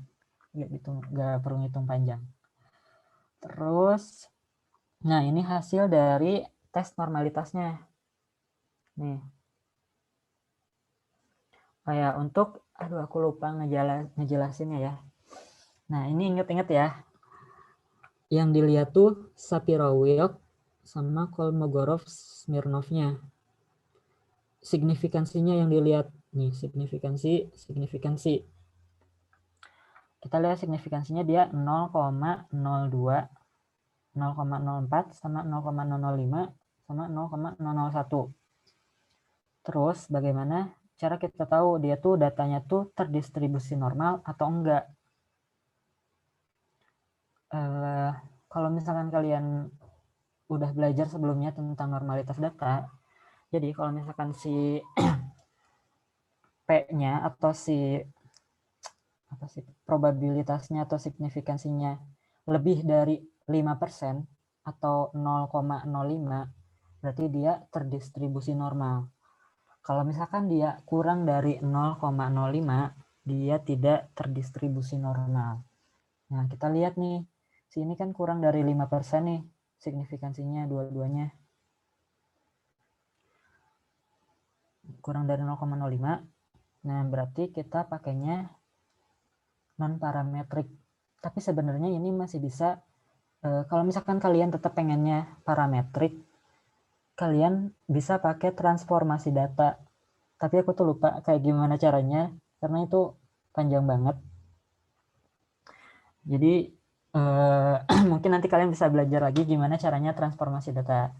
Nggak perlu ngitung panjang. Terus, nah ini hasil dari tes normalitasnya. Nih, kayak untuk, aduh aku lupa ngejelasinnya ya. Nah ini inget-inget ya, yang dilihat tuh Sapir-Whorf sama Kolmogorov-Smirnovnya. Signifikansinya yang dilihat nih, signifikansi. Kita lihat signifikansinya dia 0,02, 0,04 sama 0,005 sama 0,001. Terus bagaimana cara kita tahu dia tuh datanya tuh terdistribusi normal atau enggak? Kalau misalkan kalian udah belajar sebelumnya tentang normalitas data, jadi kalau misalkan si P-nya atau si probabilitasnya atau signifikansinya lebih dari 5% atau 0,05, berarti dia terdistribusi normal. Kalau misalkan dia kurang dari 0,05, dia tidak terdistribusi normal. Nah, kita lihat nih, sini kan kurang dari 5% nih signifikansinya dua-duanya. Kurang dari 0,05. Nah, berarti kita pakainya non parametrik. Tapi sebenarnya ini masih bisa kalau misalkan kalian tetap pengennya parametrik, kalian bisa pakai transformasi data. Tapi aku tuh lupa kayak gimana caranya karena itu panjang banget. Jadi mungkin nanti kalian bisa belajar lagi gimana caranya transformasi data.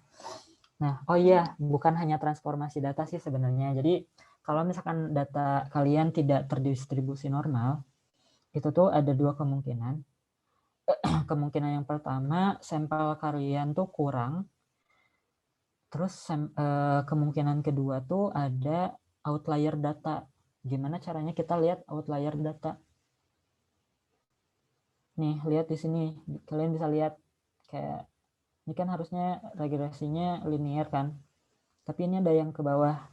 Nah, oh iya, bukan hanya transformasi data sih sebenarnya. Jadi kalau misalkan data kalian tidak terdistribusi normal, itu tuh ada dua kemungkinan. Kemungkinan yang pertama, sampel kalian tuh kurang. Terus kemungkinan kedua tuh ada outlier data. Gimana caranya kita lihat outlier data? Nih, lihat di sini. Kalian bisa lihat kayak ini kan harusnya regresinya linear kan. Tapi ini ada yang ke bawah.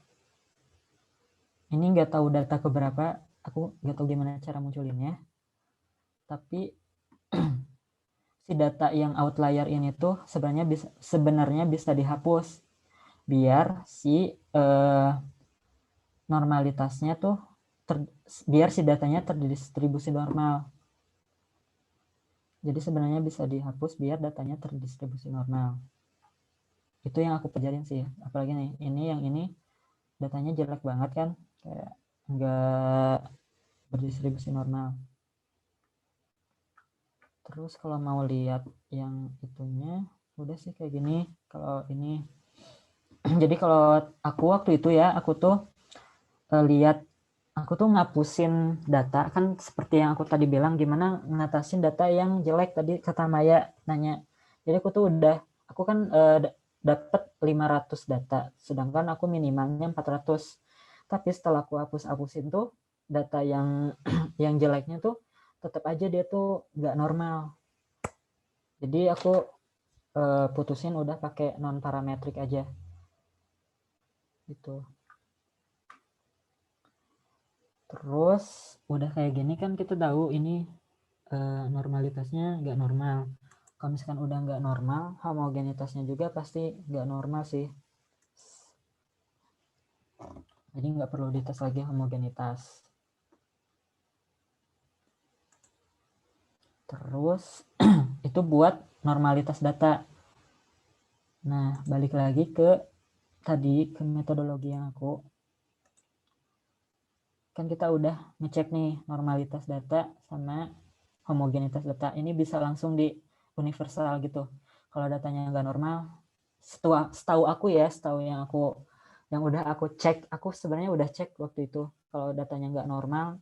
Ini nggak tahu data keberapa. Aku nggak tahu gimana cara munculinnya. Tapi si data yang outlier ini tuh sebenarnya bisa dihapus biar si normalitasnya tuh biar si datanya terdistribusi normal. Jadi sebenarnya bisa dihapus biar datanya terdistribusi normal. Itu yang aku pelajarin sih. Apalagi nih, yang ini datanya jelek banget kan, kayak nggak berdistribusi normal. Terus kalau mau lihat yang itunya, Udah sih kayak gini kalau ini. Jadi kalau aku waktu itu ya, aku tuh lihat, aku tuh ngapusin data, kan seperti yang aku tadi bilang, gimana ngatasin data yang jelek tadi kata Maya nanya. Jadi aku tuh aku kan dapat 500 data, sedangkan aku minimalnya 400. Tapi setelah aku hapus-hapusin tuh, data yang yang jeleknya tuh tetap aja dia tuh nggak normal. Jadi aku putusin udah pakai non parametrik aja gitu. Terus udah kayak gini kan kita tahu ini normalitasnya nggak normal. Kalau misalkan udah nggak normal, homogenitasnya juga pasti nggak normal sih. Jadi nggak perlu dites lagi homogenitas. Terus itu buat normalitas data. Nah, balik lagi ke tadi, ke metodologi yang kan kita udah ngecek nih normalitas data sama homogenitas data. Ini bisa langsung di universal gitu. Kalau datanya nggak normal, setahu aku ya, yang udah aku cek, aku sebenarnya udah cek waktu itu. Kalau datanya nggak normal,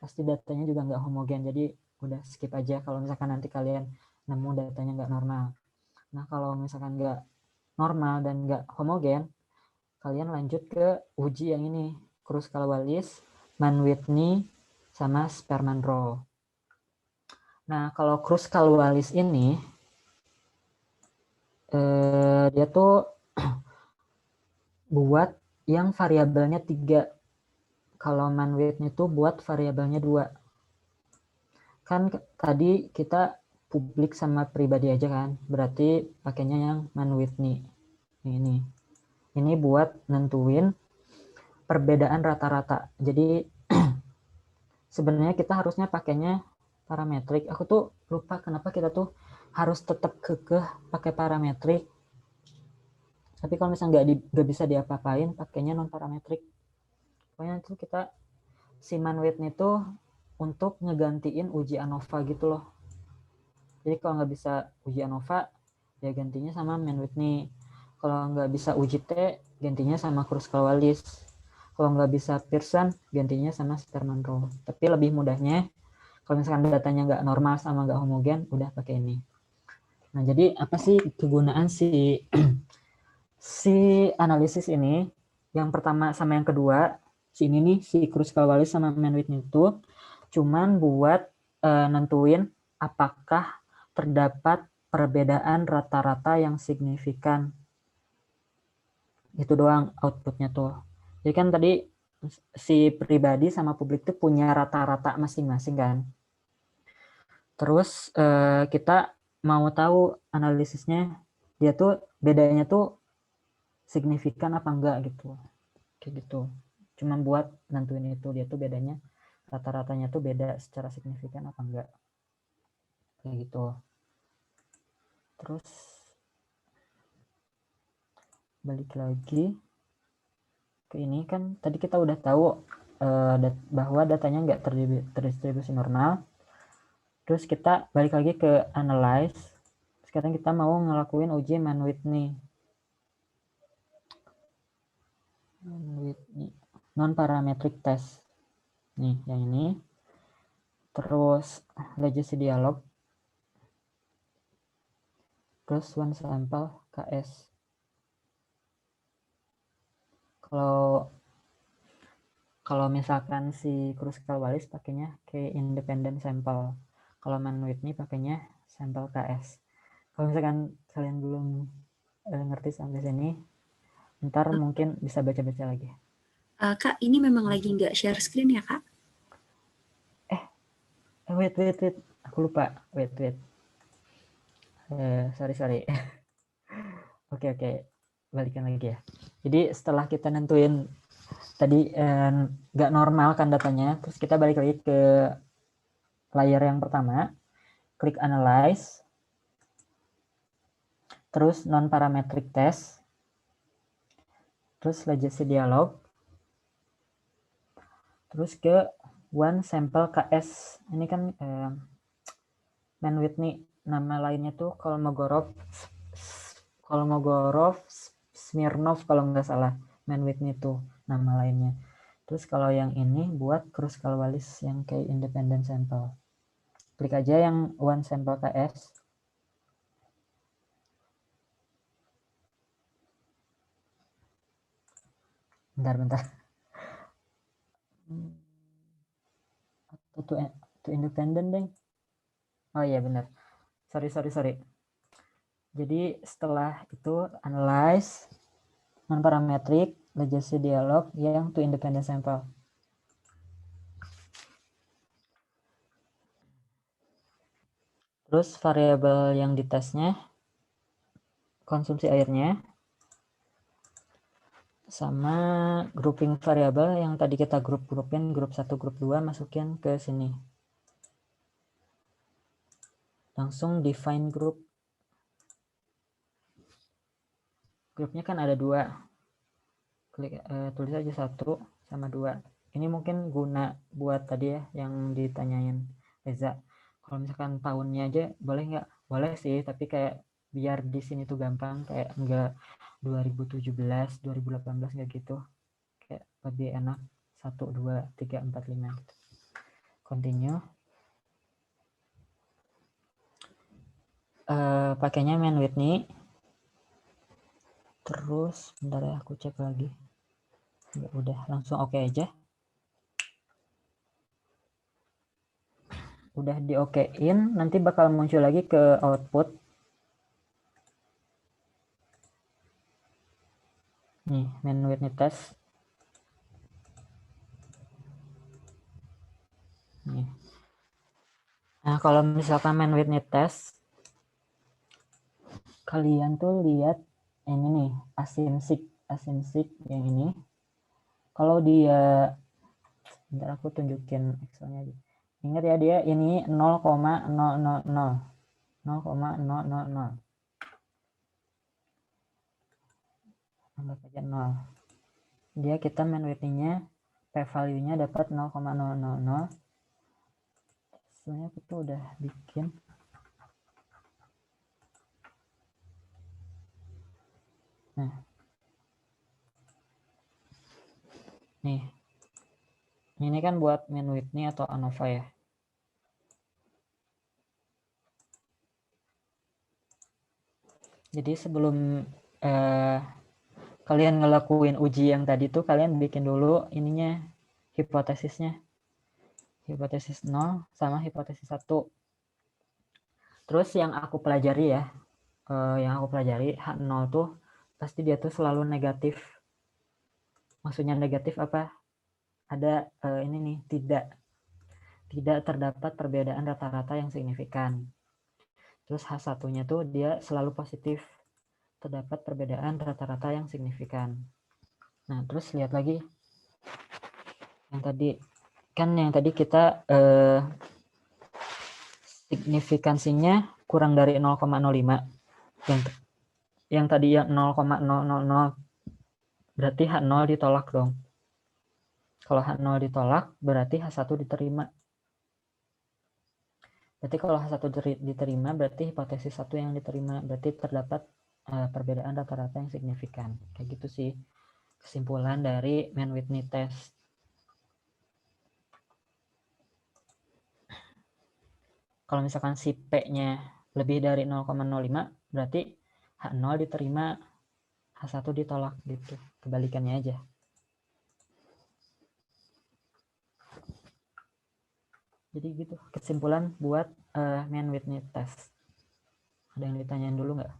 pasti datanya juga nggak homogen. Jadi udah skip aja kalau misalkan nanti kalian nemu datanya nggak normal. Nah, kalau misalkan nggak normal dan nggak homogen, kalian lanjut ke uji yang ini, Kruskal-Wallis, Mann-Whitney, sama Sperman-Rowe. Nah, kalau Kruskal-Wallis ini, dia tuh buat yang variabelnya 3. Kalau Mann-Whitney itu buat variabelnya 2. Kan tadi kita publik sama pribadi aja kan, berarti pakainya yang Mann-Whitney. Ini buat nentuin perbedaan rata-rata. Jadi sebenarnya kita harusnya pakainya parametrik. Aku tuh lupa kenapa kita tuh harus tetap kekeh pakai parametrik. Tapi kalau misalnya nggak bisa diapa-apain, pakainya non parametrik. Pokoknya itu kita si Mann-Whitney itu untuk ngegantiin uji ANOVA gitu loh. Jadi kalau nggak bisa uji ANOVA, ya gantinya sama Mann-Whitney. Kalau nggak bisa uji T, gantinya sama Kruskal-Wallis. Kalau nggak bisa Pearson, gantinya sama Sperman-Rowe. Tapi lebih mudahnya, kalau misalkan datanya nggak normal sama nggak homogen, udah pakai ini. Nah, jadi apa sih kegunaan si analisis ini? Yang pertama sama yang kedua, ini nih, si Kruskal-Wallis sama Mann-Whitney itu cuman buat nentuin apakah terdapat perbedaan rata-rata yang signifikan. Itu doang outputnya tuh. Jadi kan tadi si pribadi sama publik tuh punya rata-rata masing-masing kan. Terus kita mau tahu analisisnya dia tuh bedanya tuh signifikan apa enggak gitu. Kayak gitu. Cuman buat nentuin itu dia tuh bedanya rata-ratanya tuh beda secara signifikan apa enggak. Kayak gitu. Terus balik lagi ke ini, kan tadi kita udah tahu bahwa datanya nggak terdistribusi normal. Terus kita balik lagi ke analyze. Sekarang kita mau ngelakuin uji Mann-Whitney. Non parametric test. Nih, yang ini. Terus legacy dialog. Terus one sample KS. Kalau misalkan si Kruskal-Wallis pakainya ke independent sample. Kalau Mann-Whitney pakainya sampel KS. Kalau misalkan kalian belum ngerti sampai sini, ntar mungkin bisa baca-baca lagi. Kak, ini memang lagi nggak share screen ya, Kak? Wait. Aku lupa. Wait. Sorry. Oke. Balikan lagi ya. Jadi setelah kita nentuin tadi nggak normal kan datanya, terus kita balik lagi ke layer yang pertama, klik analyze, terus non parametric test, terus legacy dialog, terus ke one sample KS. Ini kan Mann-Whitney, nama lainnya tuh Kolmogorov Kolmogorov, Smirnov kalau nggak salah, Mann-Whitney itu nama lainnya. Terus kalau yang ini buat Kruskal-Wallis yang kayak independent sample. Klik aja yang one sample KS. Bentar. Atau to independent deh. Oh iya benar. Sorry. Jadi setelah itu analyze, non-parametric, legacy dialog yang to independent sample. Terus variabel yang ditesnya, konsumsi airnya, sama grouping variabel yang tadi kita grupin, grup 1, grup 2, masukin ke sini. Langsung define group. Grupnya kan ada 2. Klik, tulis aja 1 sama 2. Ini mungkin guna buat tadi ya yang ditanyain Reza. Kalau misalkan tahunnya aja boleh nggak? Boleh sih, tapi kayak biar di sini tuh gampang, kayak enggak 2017, 2018 nggak gitu. Kayak lebih enak 1, 2, 3, 4, 5 gitu. Continue. Pakainya Mann-Whitney. Terus bentar ya, aku cek lagi. Ya udah, langsung oke aja. Udah di okein, nanti bakal muncul lagi ke output. Nih, Mann-Whitney test. Nih. Nah, kalau misalkan Mann-Whitney test, kalian tuh lihat ini nih, asymsik yang ini. Kalau dia, bentar aku tunjukin Excelnya aja. Ingat ya, dia ini 0,000. 0,000. Anggap aja 0. Dia kita Mann-Whitney-nya p-value-nya dapat 0,000. Sebenarnya aku tuh udah bikin. Nah. Nih. Ini kan buat Mann-Whitney atau ANOVA ya. Jadi sebelum kalian ngelakuin uji yang tadi tuh, kalian bikin dulu ininya, hipotesisnya. Hipotesis 0 sama hipotesis 1. Terus yang aku pelajari ya, H0 tuh pasti dia tuh selalu negatif. Maksudnya negatif apa? Ada ini nih, tidak terdapat perbedaan rata-rata yang signifikan. Terus H1-nya tuh dia selalu positif. Terdapat perbedaan rata-rata yang signifikan. Nah, terus lihat lagi yang tadi. Kan yang tadi kita signifikansinya kurang dari 0,05. Yang tadi yang 0,000 berarti H0 ditolak dong. Kalau H0 ditolak, berarti H1 diterima. Berarti kalau H1 diterima, berarti hipotesis 1 yang diterima. Berarti terdapat perbedaan rata-rata yang signifikan. Kayak gitu sih kesimpulan dari Mann-Whitney test. Kalau misalkan si P-nya lebih dari 0,05, berarti H0 diterima, H1 ditolak gitu. Kebalikannya aja. Jadi gitu kesimpulan buat Mann-Whitney test. Ada yang ditanyain dulu nggak?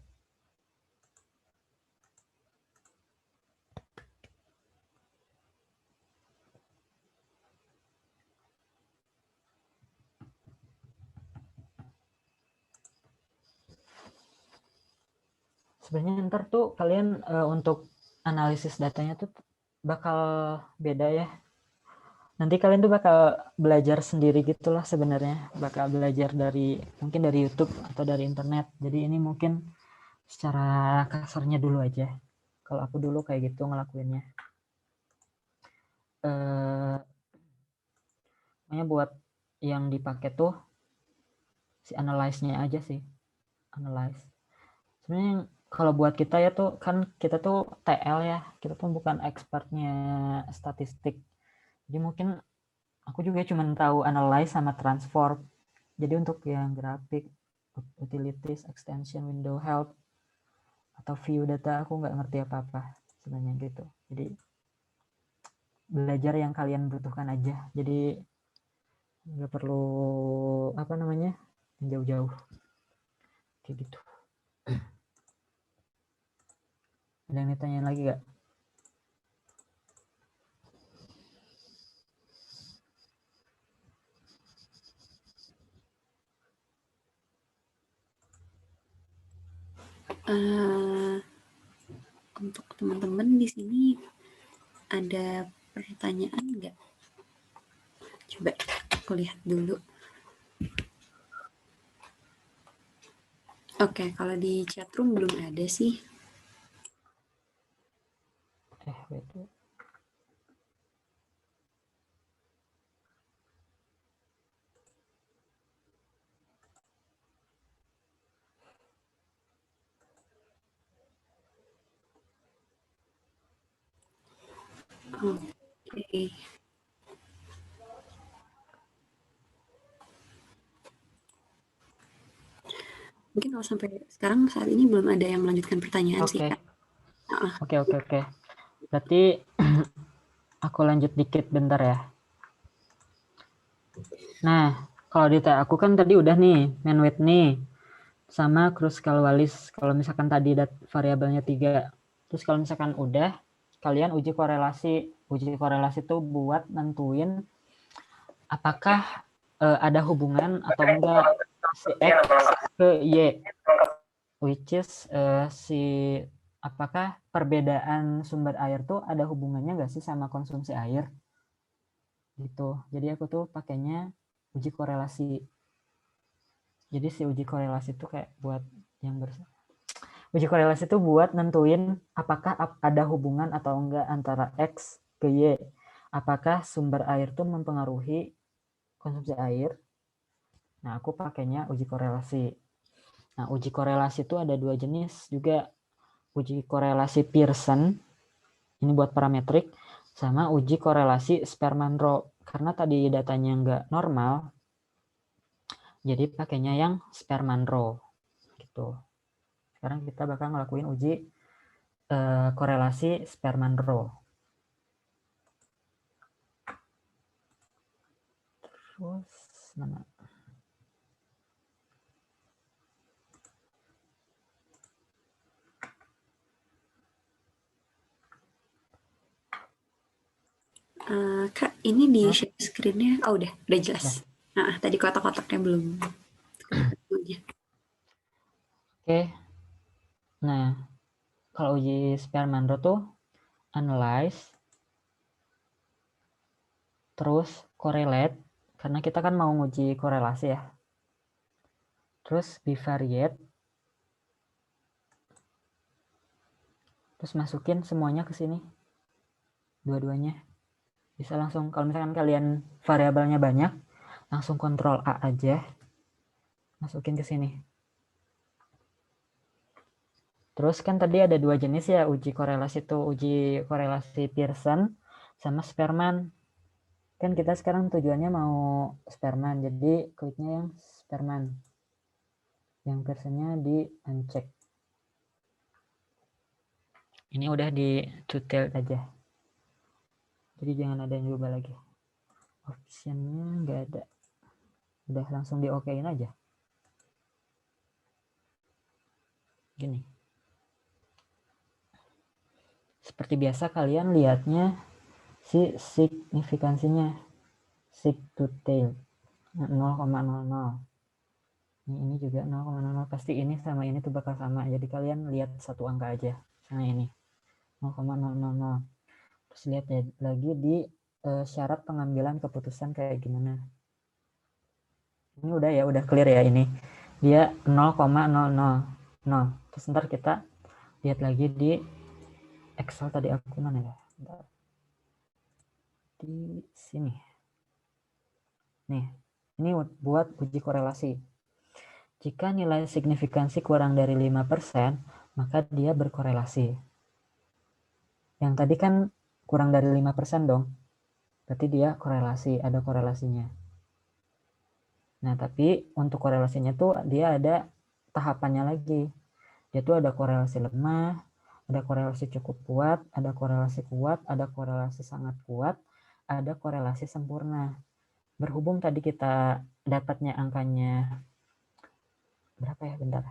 Sebenarnya ntar tuh kalian untuk analisis datanya tuh bakal beda ya. Nanti kalian tuh bakal belajar sendiri gitulah sebenarnya. Bakal belajar mungkin dari YouTube atau dari internet. Jadi ini mungkin secara kasarnya dulu aja. Kalau aku dulu kayak gitu ngelakuinnya. Makanya buat yang dipakai tuh si analyze-nya aja sih. Analyze. Sebenarnya kalau buat kita ya tuh kan kita tuh TL ya, kita tuh bukan expertnya statistik. Jadi mungkin aku juga cuma tahu analyze sama transform. Jadi untuk yang grafik, utilities, extension, window help, atau view data aku nggak ngerti apa-apa sebenarnya gitu. Jadi belajar yang kalian butuhkan aja. Jadi nggak perlu apa namanya jauh-jauh kayak gitu. Ada yang ditanyain lagi gak? Untuk teman-teman di sini ada pertanyaan nggak? Coba aku lihat dulu. Oke, kalau di chatroom belum ada sih. Wait. Oke. Mungkin kalau sampai sekarang saat ini belum ada yang melanjutkan pertanyaan sih, Oke. Kak. Oke. Berarti aku lanjut dikit bentar ya. Nah, kalau di aku kan tadi udah nih, main weight nih, sama Kruskal-Wallis. Kalau misalkan tadi variabelnya 3. Terus kalau misalkan udah, kalian uji korelasi. Uji korelasi itu buat nentuin apakah ada hubungan atau enggak si X ke Y. Which is apakah perbedaan sumber air tuh ada hubungannya nggak sih sama konsumsi air? Gitu. Jadi aku tuh pakainya uji korelasi. Jadi si uji korelasi itu kayak buat yang uji korelasi itu buat nentuin apakah ada hubungan atau enggak antara X ke Y. Apakah sumber air itu mempengaruhi konsumsi air? Nah, aku pakainya uji korelasi. Nah, uji korelasi itu ada 2 jenis juga. Uji korelasi Pearson, ini buat parametrik, sama uji korelasi Sperman-Rho. Karena tadi datanya nggak normal, jadi pakainya yang Sperman-Rho. Gitu. Sekarang kita bakal ngelakuin uji korelasi Sperman-Rho. Terus mana? Kak, ini di share screen-nya, oh udah jelas. Nah. Nah, tadi kotak-kotaknya belum. Oke. Nah, kalau uji Sperman-Rho tuh analyze, terus correlate, karena kita kan mau nguji korelasi ya. Terus bivariate, terus masukin semuanya ke sini, dua-duanya. Bisa langsung, kalau misalkan kalian variabelnya banyak, langsung kontrol A aja, masukin ke sini. Terus kan tadi ada 2 jenis ya uji korelasi tuh, uji korelasi Pearson sama Sperman. Kan kita sekarang tujuannya mau Sperman, jadi kliknya yang Sperman. Yang Pearsonnya di uncheck. Ini udah di tutorial aja. Jadi jangan ada yang berubah lagi. Optionnya nggak ada. Udah langsung di okein aja. Gini. Seperti biasa kalian lihatnya si signifikansinya. Sig to tail. 0,00. Ini juga 0,00. Pasti ini sama ini tuh bakal sama. Jadi kalian lihat satu angka aja. Nah ini. 0,000. Terus lihat ya, lagi di syarat pengambilan keputusan kayak gimana. Ini udah ya, udah clear ya ini. Dia 0,000. Terus ntar kita lihat lagi di Excel tadi aku mana ya? Bentar. Di sini. Nih, ini buat uji korelasi. Jika nilai signifikansi kurang dari 5%, maka dia berkorelasi. Yang tadi kan kurang dari 5% dong. Berarti dia korelasi, ada korelasinya. Nah, tapi untuk korelasinya tuh dia ada tahapannya lagi. Dia tuh ada korelasi lemah, ada korelasi cukup kuat, ada korelasi sangat kuat, ada korelasi sempurna. Berhubung tadi kita dapatnya angkanya berapa ya, bentar.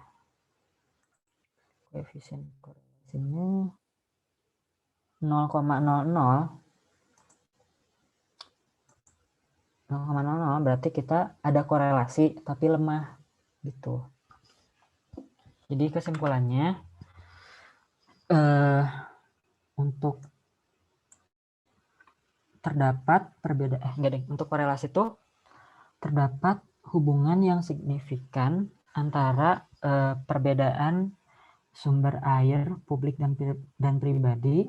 Koefisien korelasinya 0,00, berarti kita ada korelasi tapi lemah gitu. Jadi kesimpulannya untuk terdapat perbedaan untuk korelasi itu terdapat hubungan yang signifikan antara perbedaan sumber air publik dan pribadi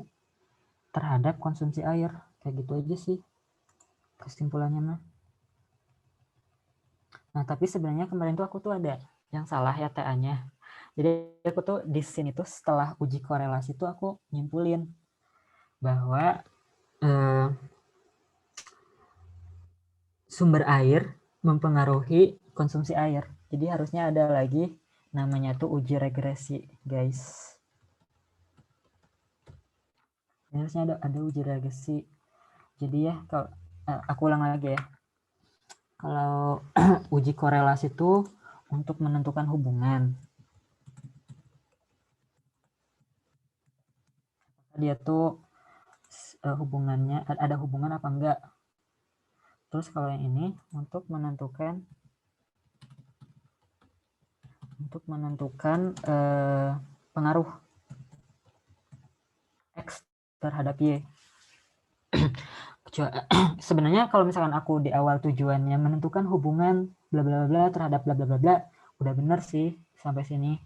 terhadap konsumsi air. Kayak gitu aja sih kesimpulannya mah. Nah, tapi sebenarnya kemarin tuh aku tuh ada yang salah ya TA-nya. Jadi aku tuh di sini tuh setelah uji korelasi tuh aku nyimpulin bahwa sumber air mempengaruhi konsumsi air. Jadi harusnya ada lagi namanya tuh uji regresi, guys. Harusnya ada uji regresi. Jadi ya, kalau aku ulang lagi ya. Kalau uji korelasi itu untuk menentukan hubungan. Dia tuh hubungannya ada hubungan apa enggak. Terus kalau yang ini untuk menentukan pengaruh X terhadap Y. Sebenarnya kalau misalkan aku di awal tujuannya menentukan hubungan bla bla bla terhadap bla bla bla bla, udah bener sih sampai sini.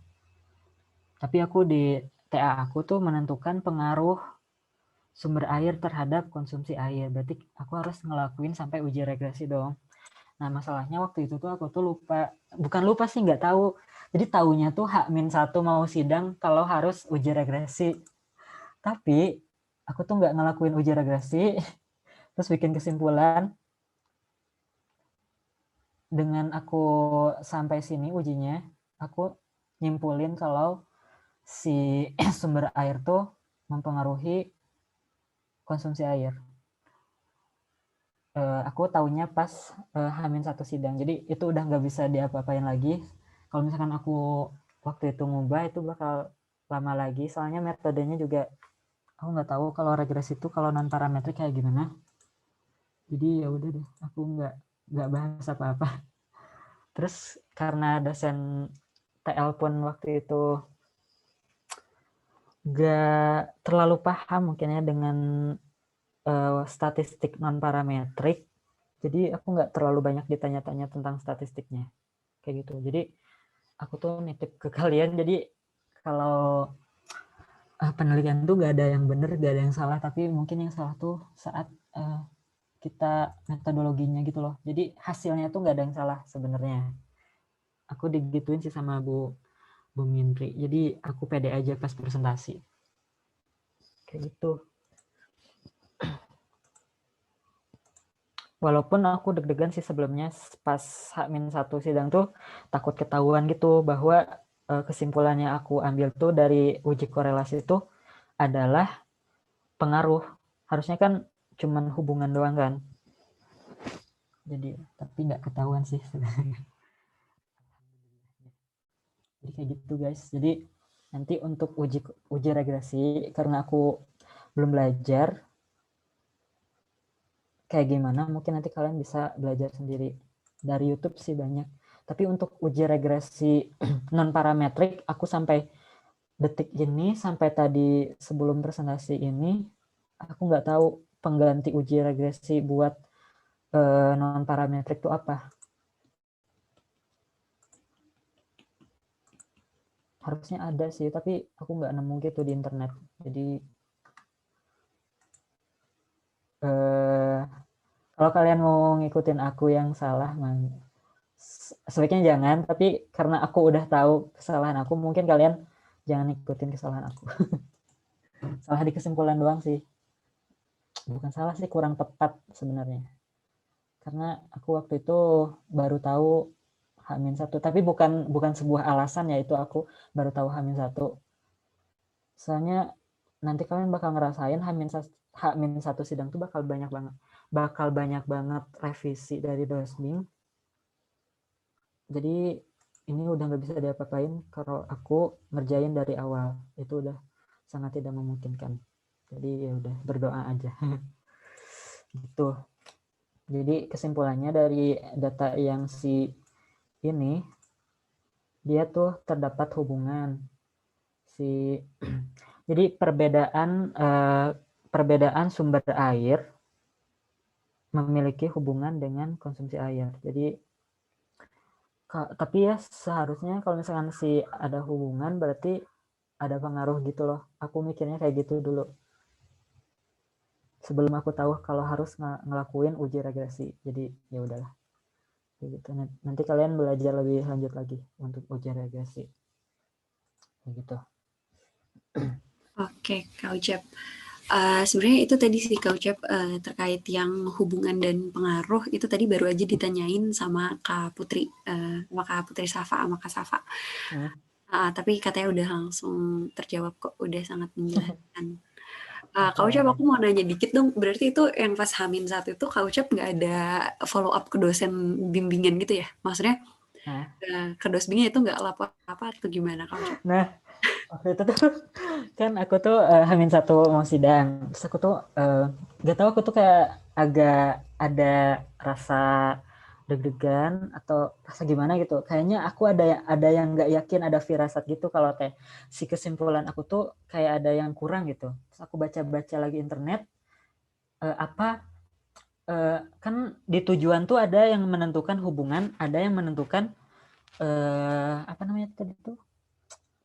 Tapi aku di TA aku tuh menentukan pengaruh sumber air terhadap konsumsi air. Berarti aku harus ngelakuin sampai uji regresi dong. Nah, masalahnya waktu itu tuh aku tuh lupa. Bukan lupa sih, nggak tahu. Jadi tahunya tuh H-1 mau sidang kalau harus uji regresi. Tapi aku tuh nggak ngelakuin uji regresi, terus bikin kesimpulan. Dengan aku sampai sini ujinya, aku nyimpulin kalau si sumber air tuh mempengaruhi konsumsi air. Aku taunya pas H-1 sidang. Jadi itu udah nggak bisa diapa-apain lagi. Kalau misalkan aku waktu itu ngubah itu bakal lama lagi. Soalnya metodenya juga aku nggak tahu kalau regresi itu kalau non parametrik kayak gimana. Jadi ya udah deh, aku nggak bahas apa-apa. Terus karena dosen TL pun waktu itu nggak terlalu paham mungkin ya dengan statistik non parametrik. Jadi aku nggak terlalu banyak ditanya-tanya tentang statistiknya. Kayak gitu. Jadi aku tuh nitip ke kalian. Jadi kalau penelitian tuh nggak ada yang benar, nggak ada yang salah. Tapi mungkin yang salah tuh saat kita metodologinya gitu loh. Jadi hasilnya tuh nggak ada yang salah sebenarnya. Aku digituin sih sama Bu Mintri. Jadi aku pede aja pas presentasi. Kayak gitu. Walaupun aku deg-degan sih sebelumnya pas H-1 sidang tuh takut ketahuan gitu bahwa kesimpulannya aku ambil tuh dari uji korelasi itu adalah pengaruh. Harusnya kan cuman hubungan doang kan. Jadi tapi nggak ketahuan sih sebenarnya. Jadi kayak gitu guys. Jadi nanti untuk uji regresi karena aku belum belajar kayak gimana mungkin nanti kalian bisa belajar sendiri dari YouTube sih banyak. Tapi untuk uji regresi non parametrik aku sampai detik ini sampai tadi sebelum presentasi ini aku nggak tahu pengganti uji regresi buat non parametrik itu apa. Harusnya ada sih tapi aku nggak nemu gitu di internet. Jadi kalau kalian mau ngikutin aku yang salah, sebaiknya jangan. Tapi karena aku udah tahu kesalahan aku, mungkin kalian jangan ikutin kesalahan aku. Salah di kesimpulan doang sih. Bukan salah sih, kurang tepat sebenarnya. Karena aku waktu itu baru tahu H-1, tapi bukan sebuah alasan ya itu aku baru tahu H-1. Soalnya nanti kalian bakal ngerasain H-1 sidang tuh bakal banyak banget revisi dari dosbing. Jadi ini udah nggak bisa diapa-apain kalau aku ngerjain dari awal. Itu udah sangat tidak memungkinkan. Jadi ya udah berdoa aja. Gitu. Jadi kesimpulannya dari data yang ini, dia tuh terdapat hubungan jadi perbedaan sumber air memiliki hubungan dengan konsumsi air. Jadi tapi ya seharusnya kalau misalkan ada hubungan berarti ada pengaruh gitu loh. Aku mikirnya kayak gitu dulu. Sebelum aku tahu kalau harus ngelakuin uji regresi. Jadi ya udahlah. Gitu. Nanti kalian belajar lebih lanjut lagi untuk uji regresi. Gitu. Oke, Kak Ucap. Sebenarnya itu tadi sih Kak Ucap, terkait yang hubungan dan pengaruh itu tadi baru aja ditanyain sama Kak Putri, sama Kak Putri Safa sama Kak Safa. Tapi katanya udah langsung terjawab kok, udah sangat menjelaskan. Kak Ucap, aku mau nanya dikit dong, berarti itu yang pas H-1 itu Kak Ucap nggak ada follow up ke dosen bimbingan gitu ya? Maksudnya ke dosbingnya itu nggak lapor apa atau gimana Kak Ucap? Nah, waktu itu tuh kan aku tuh H-1 mau sidang. Terus aku tuh gak tahu, aku tuh kayak agak ada rasa deg-degan atau rasa gimana gitu. Kayaknya aku ada yang nggak yakin, ada firasat gitu kalau kayak si kesimpulan aku tuh kayak ada yang kurang gitu. Terus aku baca-baca lagi internet kan di tujuan tuh ada yang menentukan hubungan, ada yang menentukan apa namanya tadi tuh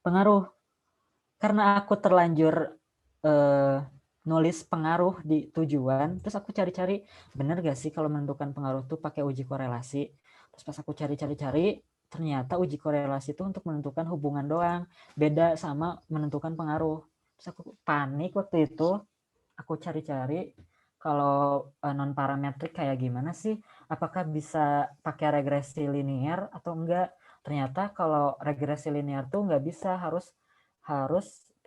pengaruh. Karena aku terlanjur nulis pengaruh di tujuan, terus aku cari-cari bener gak sih kalau menentukan pengaruh tuh pakai uji korelasi. Terus pas aku cari-cari ternyata uji korelasi itu untuk menentukan hubungan doang, beda sama menentukan pengaruh. Terus aku panik waktu itu, aku cari-cari kalau non parametrik kayak gimana sih, apakah bisa pakai regresi linear atau enggak. Ternyata kalau regresi linear tuh nggak bisa, harus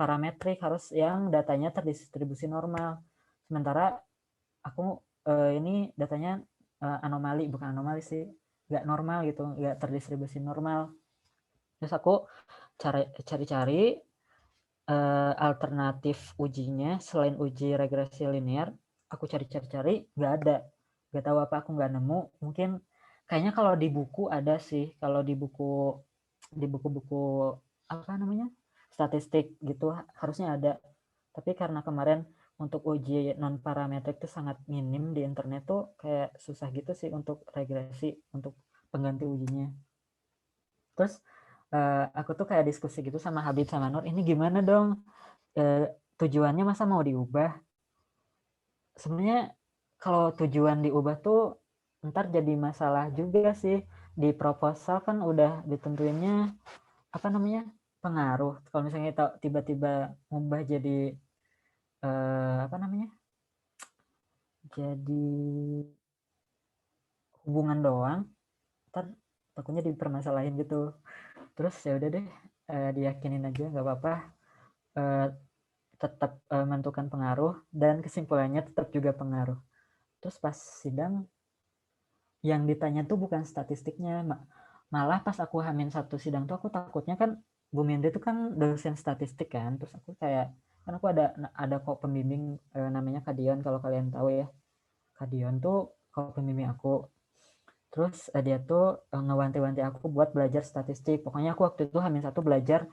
parametrik, harus yang datanya terdistribusi normal. Sementara aku ini datanya anomali, bukan anomali sih, nggak normal gitu, nggak terdistribusi normal. Terus aku cari-cari alternatif ujinya selain uji regresi linear. Aku cari-cari nggak ada, nggak tahu apa, aku nggak nemu. Mungkin kayaknya kalau di buku ada sih, kalau di buku-buku apa namanya statistik gitu harusnya ada, tapi karena kemarin untuk uji non parametrik itu sangat minim di internet tuh kayak susah gitu sih untuk regresi, untuk pengganti ujinya. Terus aku tuh kayak diskusi gitu sama Habib sama Nur, ini gimana dong, tujuannya masa mau diubah. Sebenarnya kalau tujuan diubah tuh ntar jadi masalah juga sih. Di proposal kan udah ditentuinnya apa namanya pengaruh. Kalau misalnya tiba-tiba ngubah jadi apa namanya jadi hubungan doang, ntar takutnya dipermasalahin gitu. Terus ya udah deh, diyakinin aja nggak apa-apa, tetap menentukan pengaruh dan kesimpulannya tetap juga pengaruh. Terus pas sidang yang ditanya tuh bukan statistiknya, malah pas aku H-1 sidang tuh aku takutnya kan Bu Mende itu kan dosen statistik kan. Terus aku kayak kan aku ada kok pembimbing namanya Kadion, kalau kalian tahu ya. Kadion tuh kalau pembimbing aku. Terus dia tuh ngewanti-wanti aku buat belajar statistik. Pokoknya aku waktu itu H-1 belajar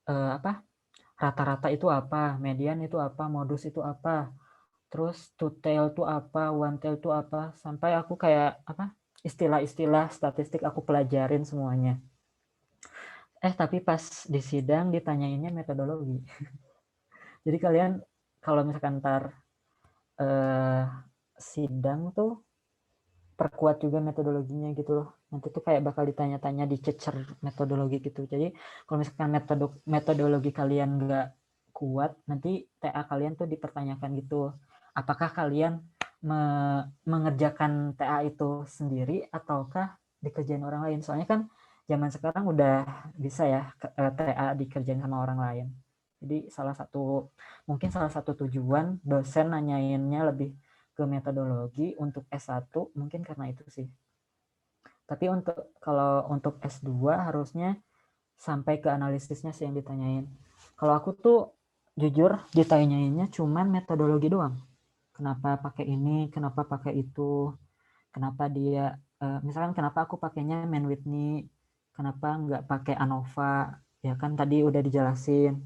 apa rata-rata itu apa, median itu apa, modus itu apa, terus two tail itu apa, one tail itu apa, sampai aku kayak apa istilah-istilah statistik aku pelajarin semuanya. Tapi pas di sidang ditanyainnya metodologi. Jadi kalian kalau misalkan ntar sidang tuh perkuat juga metodologinya gitu loh. Nanti tuh kayak bakal ditanya-tanya, dicecer metodologi gitu. Jadi kalau misalkan metodologi kalian nggak kuat, nanti TA kalian tuh dipertanyakan gitu. Apakah kalian mengerjakan TA itu sendiri ataukah dikerjain orang lain? Soalnya kan zaman sekarang udah bisa ya TA dikerjain sama orang lain. Jadi mungkin salah satu tujuan dosen nanyainnya lebih ke metodologi untuk S1 mungkin karena itu sih. Tapi kalau untuk S2 harusnya sampai ke analisisnya sih yang ditanyain. Kalau aku tuh jujur ditanyainnya cuman metodologi doang. Kenapa pakai ini, kenapa pakai itu, kenapa dia misalkan kenapa aku pakainya Man Whitney, kenapa nggak pakai ANOVA, ya kan tadi udah dijelasin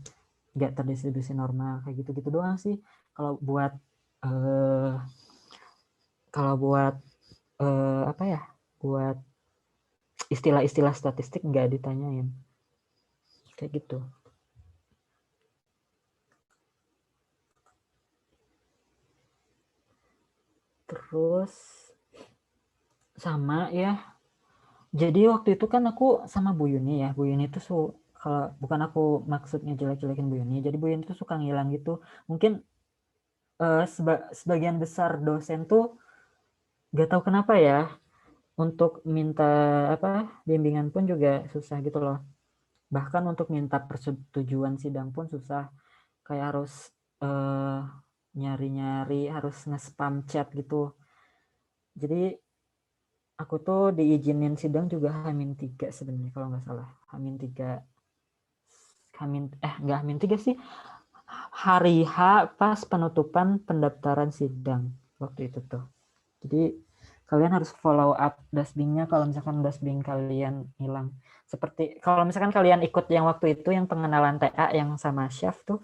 nggak terdistribusi normal kayak gitu-gitu doang sih. Kalau buat eh, kalau buat apa ya, buat istilah-istilah statistik nggak ditanyain kayak gitu. Terus sama ya, jadi waktu itu kan aku sama Bu Yuni ya, Bu Yuni tuh kalau bukan aku maksudnya jelek-jelekin Bu Yuni, jadi Bu Yuni tuh suka ngilang gitu. Mungkin sebagian besar dosen tuh gak tahu kenapa ya, untuk minta bimbingan pun juga susah gitu loh. Bahkan untuk minta persetujuan sidang pun susah, kayak harus nyari-nyari, harus nge-spam chat gitu. Jadi aku tuh diizinin sidang juga H-3 sebenarnya kalau nggak salah. H-3 nggak H-3 sih, hari H pas penutupan pendaftaran sidang waktu itu tuh. Jadi kalian harus follow up dasbingnya kalau misalkan dasbing kalian hilang. Seperti kalau misalkan kalian ikut yang waktu itu yang pengenalan TA yang sama chef tuh,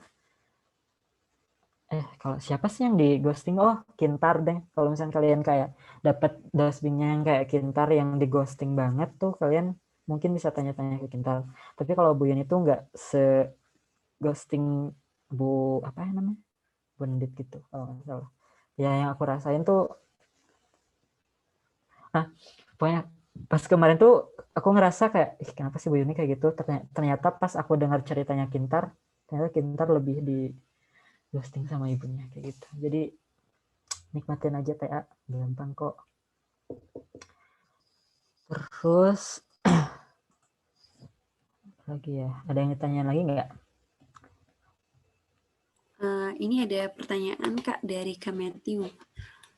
kalau siapa sih yang di ghosting? Oh, Kintar deh. Kalau misalkan kalian kayak dapat dasbingnya yang kayak Kintar yang di ghosting banget tuh, kalian mungkin bisa tanya-tanya ke Kintar. Tapi kalau Bu Yuni tuh nggak se ghosting Bu apa ya namanya, Bu Nendit gitu kalau nggak salah. Ya yang aku rasain tuh, pokoknya pas kemarin tuh aku ngerasa kayak, kenapa sih Bu Yuni kayak gitu? Ternyata pas aku dengar ceritanya Kintar, ternyata Kintar lebih di ghosting sama ibunya kayak gitu. Jadi nikmatin aja TA, gampang kok. Terus lagi ya, ada yang ditanya lagi nggak? Ini ada pertanyaan Kak dari Kak Matthew.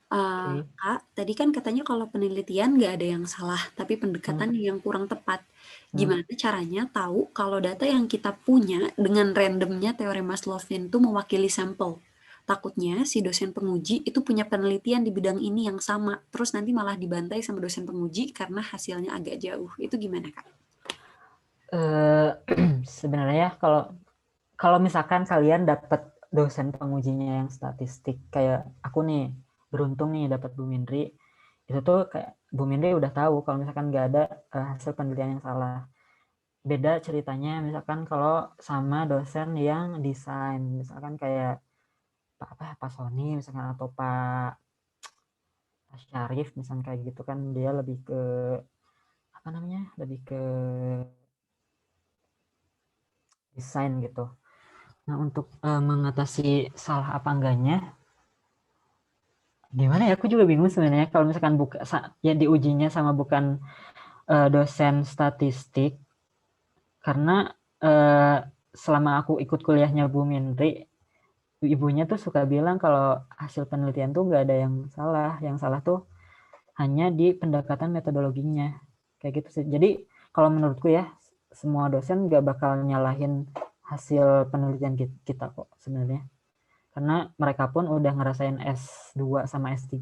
Oke. Kak, tadi kan katanya kalau penelitian nggak ada yang salah, tapi pendekatan yang kurang tepat. Gimana caranya tahu kalau data yang kita punya dengan randomnya teori Maslow-Levin itu mewakili sampel? Takutnya si dosen penguji itu punya penelitian di bidang ini yang sama, terus nanti malah dibantai sama dosen penguji karena hasilnya agak jauh. Itu gimana, Kak? Sebenarnya kalau misalkan kalian dapat dosen pengujinya yang statistik, kayak aku nih beruntung nih dapat Bu Mindri, itu tuh kayak Bu Mindri udah tahu kalau misalkan nggak ada hasil penelitian yang salah. Beda ceritanya misalkan kalau sama dosen yang desain, misalkan kayak Pak Sony misalkan, atau Pak Syarif misalkan, kayak gitu kan dia lebih ke lebih ke desain gitu. Nah, untuk mengatasi salah apa enggaknya, gimana ya? Aku juga bingung sebenarnya kalau misalkan ya diujinya sama bukan dosen statistik, karena selama aku ikut kuliahnya Bu Mindri, ibunya tuh suka bilang kalau hasil penelitian tuh nggak ada yang salah. Yang salah tuh hanya di pendekatan metodologinya. Kayak gitu sih. Jadi kalau menurutku ya, semua dosen nggak bakal nyalahin hasil penelitian kita kok sebenarnya. Karena mereka pun udah ngerasain S2 sama S3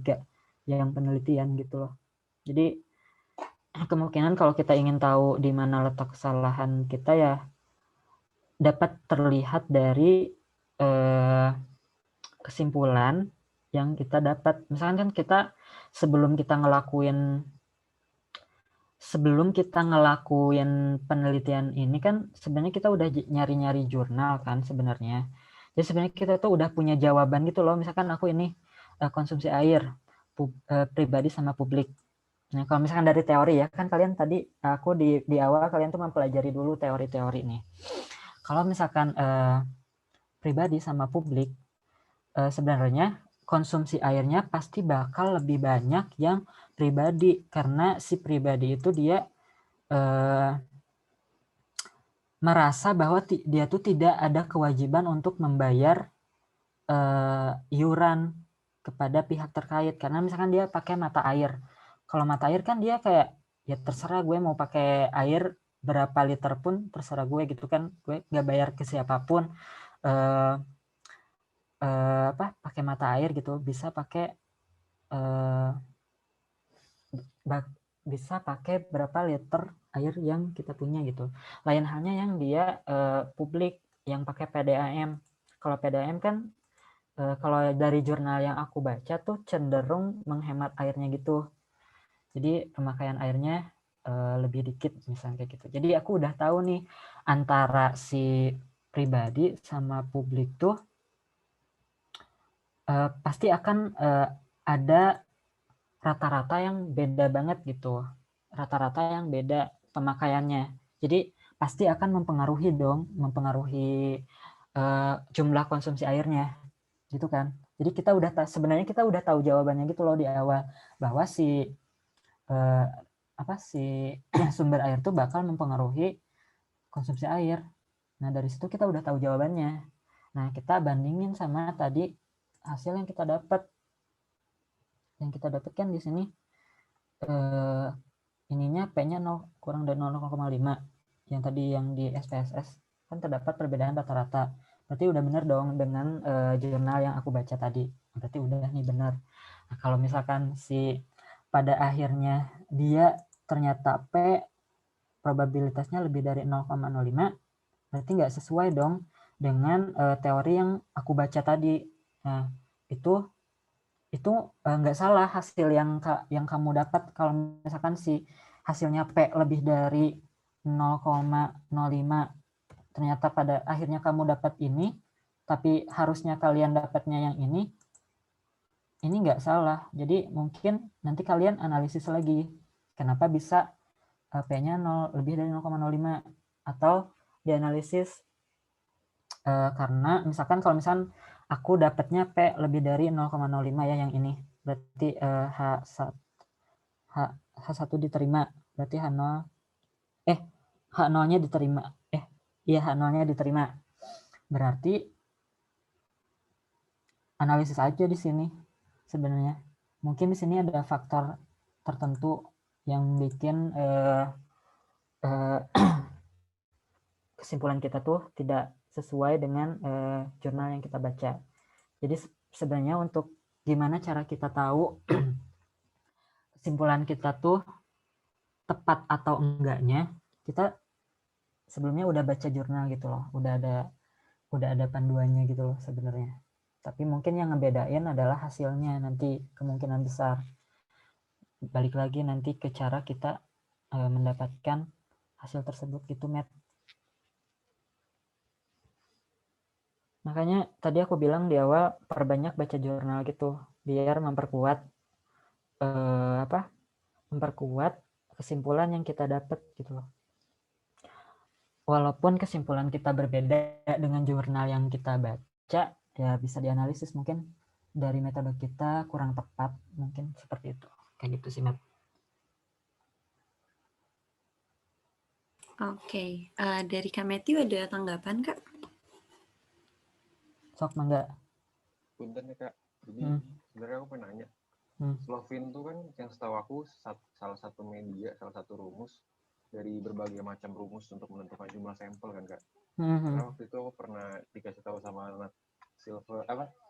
yang penelitian gitu loh. Jadi kemungkinan kalau kita ingin tahu di mana letak kesalahan kita ya dapat terlihat dari kesimpulan yang kita dapat. Misalkan kan kita sebelum kita ngelakuin penelitian ini kan sebenarnya kita udah nyari-nyari jurnal kan sebenarnya. Jadi sebenarnya kita tuh udah punya jawaban gitu loh. Misalkan aku ini konsumsi air pribadi sama publik. Nah, kalau misalkan dari teori ya, kan kalian tadi aku di awal kalian tuh mempelajari dulu teori-teori nih. Kalau misalkan pribadi sama publik, sebenarnya konsumsi airnya pasti bakal lebih banyak yang pribadi, karena si pribadi itu dia merasa bahwa dia tuh tidak ada kewajiban untuk membayar iuran kepada pihak terkait, karena misalkan dia pakai mata air. Kalau mata air kan dia kayak ya terserah gue mau pakai air berapa liter pun terserah gue gitu kan, gue nggak bayar ke siapapun. Pakai mata air gitu bisa pakai berapa liter air yang kita punya gitu. Lain halnya yang dia publik yang pakai PDAM. Kalau PDAM kan kalau dari jurnal yang aku baca tuh cenderung menghemat airnya gitu. Jadi pemakaian airnya lebih dikit misalnya kayak gitu. Jadi aku udah tahu nih antara si pribadi sama publik tuh pasti akan ada rata-rata yang beda banget gitu. Rata-rata yang beda pemakaiannya. Jadi pasti akan mempengaruhi jumlah konsumsi airnya gitu kan. Jadi sebenarnya kita udah tahu jawabannya gitu loh di awal, bahwa si sumber air tuh bakal mempengaruhi konsumsi air. Nah, dari situ kita udah tahu jawabannya. Nah, kita bandingin sama tadi hasil yang kita dapat. Yang kita dapat kan di sini ininya P-nya kurang dari 0,5. Yang tadi yang di SPSS kan terdapat perbedaan rata-rata. Berarti udah benar dong dengan jurnal yang aku baca tadi. Berarti udah nih benar. Nah, kalau misalkan pada akhirnya dia ternyata P probabilitasnya lebih dari 0,05, berarti nggak sesuai dong dengan teori yang aku baca tadi. Nah, itu nggak salah hasil yang kamu dapat kalau misalkan hasilnya P lebih dari 0,05, ternyata pada akhirnya kamu dapat ini, tapi harusnya kalian dapatnya yang ini nggak salah. Jadi mungkin nanti kalian analisis lagi kenapa bisa P-nya lebih dari 0,05, atau dianalisis karena misalkan kalau aku dapatnya P lebih dari 0,05 ya yang ini, berarti H1 diterima, berarti H0-nya diterima. H0-nya diterima. Berarti analisis aja di sini sebenarnya. Mungkin di sini ada faktor tertentu yang bikin kesimpulan kita tuh tidak sesuai dengan jurnal yang kita baca. Jadi sebenarnya untuk gimana cara kita tahu kesimpulan kita tuh tepat atau enggaknya, kita sebelumnya udah baca jurnal gitu loh, udah ada panduannya gitu loh sebenarnya. Tapi mungkin yang ngebedain adalah hasilnya nanti kemungkinan besar. Balik lagi nanti ke cara kita mendapatkan hasil tersebut gitu, Matt. Makanya tadi aku bilang di awal perbanyak baca jurnal gitu biar memperkuat kesimpulan yang kita dapat gitu loh. Walaupun kesimpulan kita berbeda dengan jurnal yang kita baca, ya bisa dianalisis mungkin dari metode kita kurang tepat, mungkin seperti itu. Kayak gitu sih, Matt. Oke, dari Kak Matthew ada tanggapan, Kak? Sok, Mangga. Punten ya, Kak. Jadi sebenarnya aku pengen nanya. Slovin tuh kan yang setahu aku salah satu media, salah satu rumus dari berbagai macam rumus untuk menentukan jumlah sampel kan, Kak. Karena waktu itu aku pernah dikasih tahu sama anak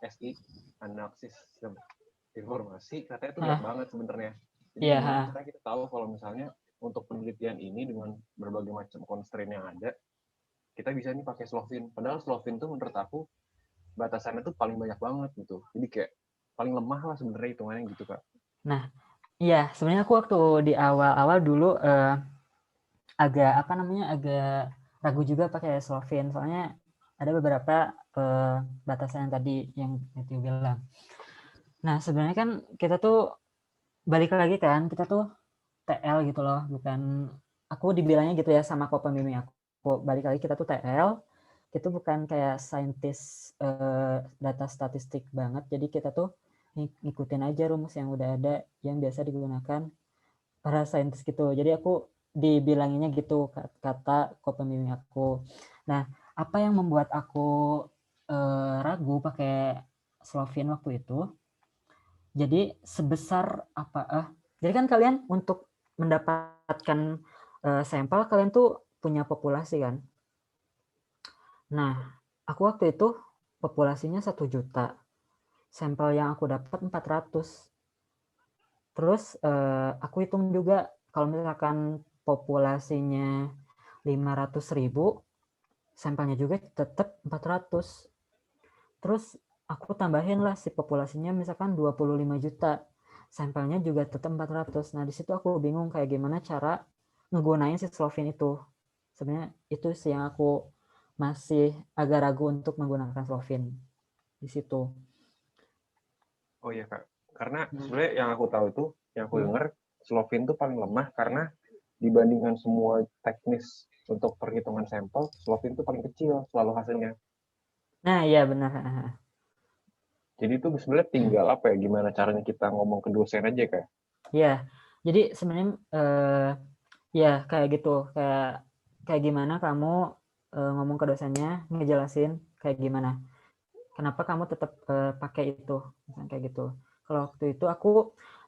SI, analisis informasi, katanya itu banyak banget sebenarnya. Jadi gimana cara kita tahu kalau misalnya untuk penelitian ini dengan berbagai macam constraint yang ada, kita bisa nih pakai Slovin. Padahal Slovin tuh menurut aku batasannya tuh paling banyak banget gitu. Jadi kayak paling lemah lah sebenarnya hitungannya gitu, Kak. Nah, iya sebenarnya aku waktu di awal-awal dulu agak ragu juga pakai Slovin, soalnya ada beberapa batasan yang tadi yang Matthew bilang. Nah, sebenarnya kan kita tuh balik lagi kan, kita tuh TL gitu loh, bukan aku dibilangnya gitu ya sama pembimbing aku. Balik lagi kita tuh TL, itu bukan kayak saintis data statistik banget. Jadi kita tuh ngikutin aja rumus yang udah ada yang biasa digunakan para saintis gitu. Jadi aku dibilanginnya gitu kata pembimbing aku. Nah, apa yang membuat aku ragu pakai Slovin waktu itu? Jadi sebesar apa? Jadi kan kalian untuk mendapatkan sampel kalian tuh punya populasi kan. Nah, aku waktu itu populasinya 1 juta. Sampel yang aku dapat 400. Terus aku hitung juga kalau misalkan populasinya 500.000, sampelnya juga tetap 400. Terus aku tambahin lah si populasinya misalkan 25 juta. Sampelnya juga tetap 400. Nah, di situ aku bingung kayak gimana cara ngegunain si Slovin itu. Sebenarnya itu sih yang aku masih agak ragu untuk menggunakan Slovin di situ. Oh iya Kak, karena sebenarnya yang aku tahu itu, yang aku dengar Slovin itu paling lemah karena dibandingkan semua teknis untuk perhitungan sampel, Slovin itu paling kecil selalu hasilnya. Nah, iya benar. Jadi itu sebenarnya tinggal apa ya, gimana caranya kita ngomong ke dosen aja Kak? Iya, jadi sebenarnya ya kayak gitu, kayak gimana kamu ngomong ke dosennya, ngejelasin kayak gimana. Kenapa kamu tetap pakai itu, misalnya kayak gitu. Kalau waktu itu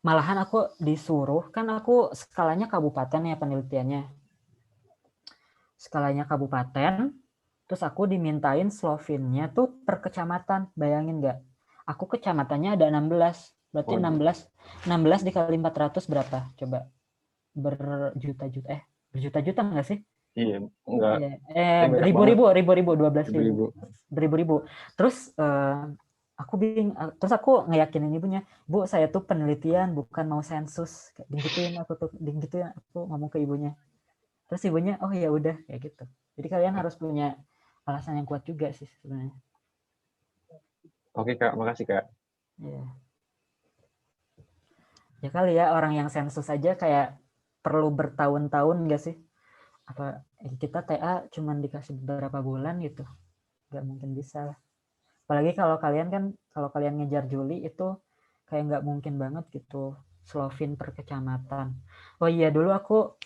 malahan aku disuruh, kan aku skalanya kabupaten ya penelitiannya. Skalanya kabupaten, terus aku dimintain Slovinnya tuh per kecamatan, bayangin nggak? Aku kecamatannya ada 16, berarti 16 dikali 400 berapa? Coba berjuta-juta nggak sih? Iya, enggak. Ribu-ribu 12.000. Terus aku terus aku ngeyakinin ibunya, Bu, saya tuh penelitian bukan mau sensus. Digituin aku ngomong ke ibunya. Terus ibunya, oh ya udah kayak gitu. Jadi kalian harus punya alasan yang kuat juga sih sebenarnya. Oke Kak, makasih Kak. Ya. Ya kali ya orang yang sensus aja kayak perlu bertahun-tahun nggak sih? Apa kita TA cuman dikasih beberapa bulan gitu? Nggak mungkin bisa. Apalagi kalau kalian ngejar Juli itu kayak nggak mungkin banget gitu Slovin per kecamatan. Oh iya, dulu aku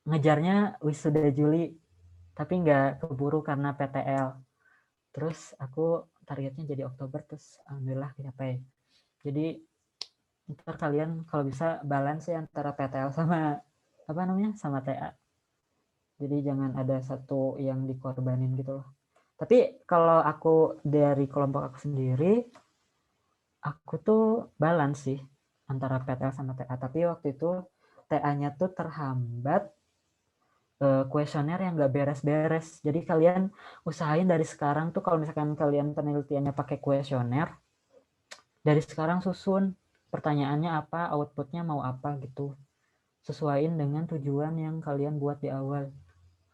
ngejarnya wisuda Juli tapi nggak keburu karena PTL. Terus aku targetnya jadi Oktober, terus alhamdulillah capai. Jadi ntar kalian kalau bisa balance ya antara PTL sama sama TA. Jadi jangan ada satu yang dikorbanin gitu loh. Tapi kalau aku dari kelompok aku sendiri, aku tuh balance sih antara PTL sama TA. Tapi waktu itu TA-nya tuh terhambat kuesioner yang nggak beres-beres. Jadi kalian usahain dari sekarang tuh kalau misalkan kalian penelitiannya pakai kuesioner, dari sekarang susun pertanyaannya apa, outputnya mau apa gitu. Sesuaiin dengan tujuan yang kalian buat di awal.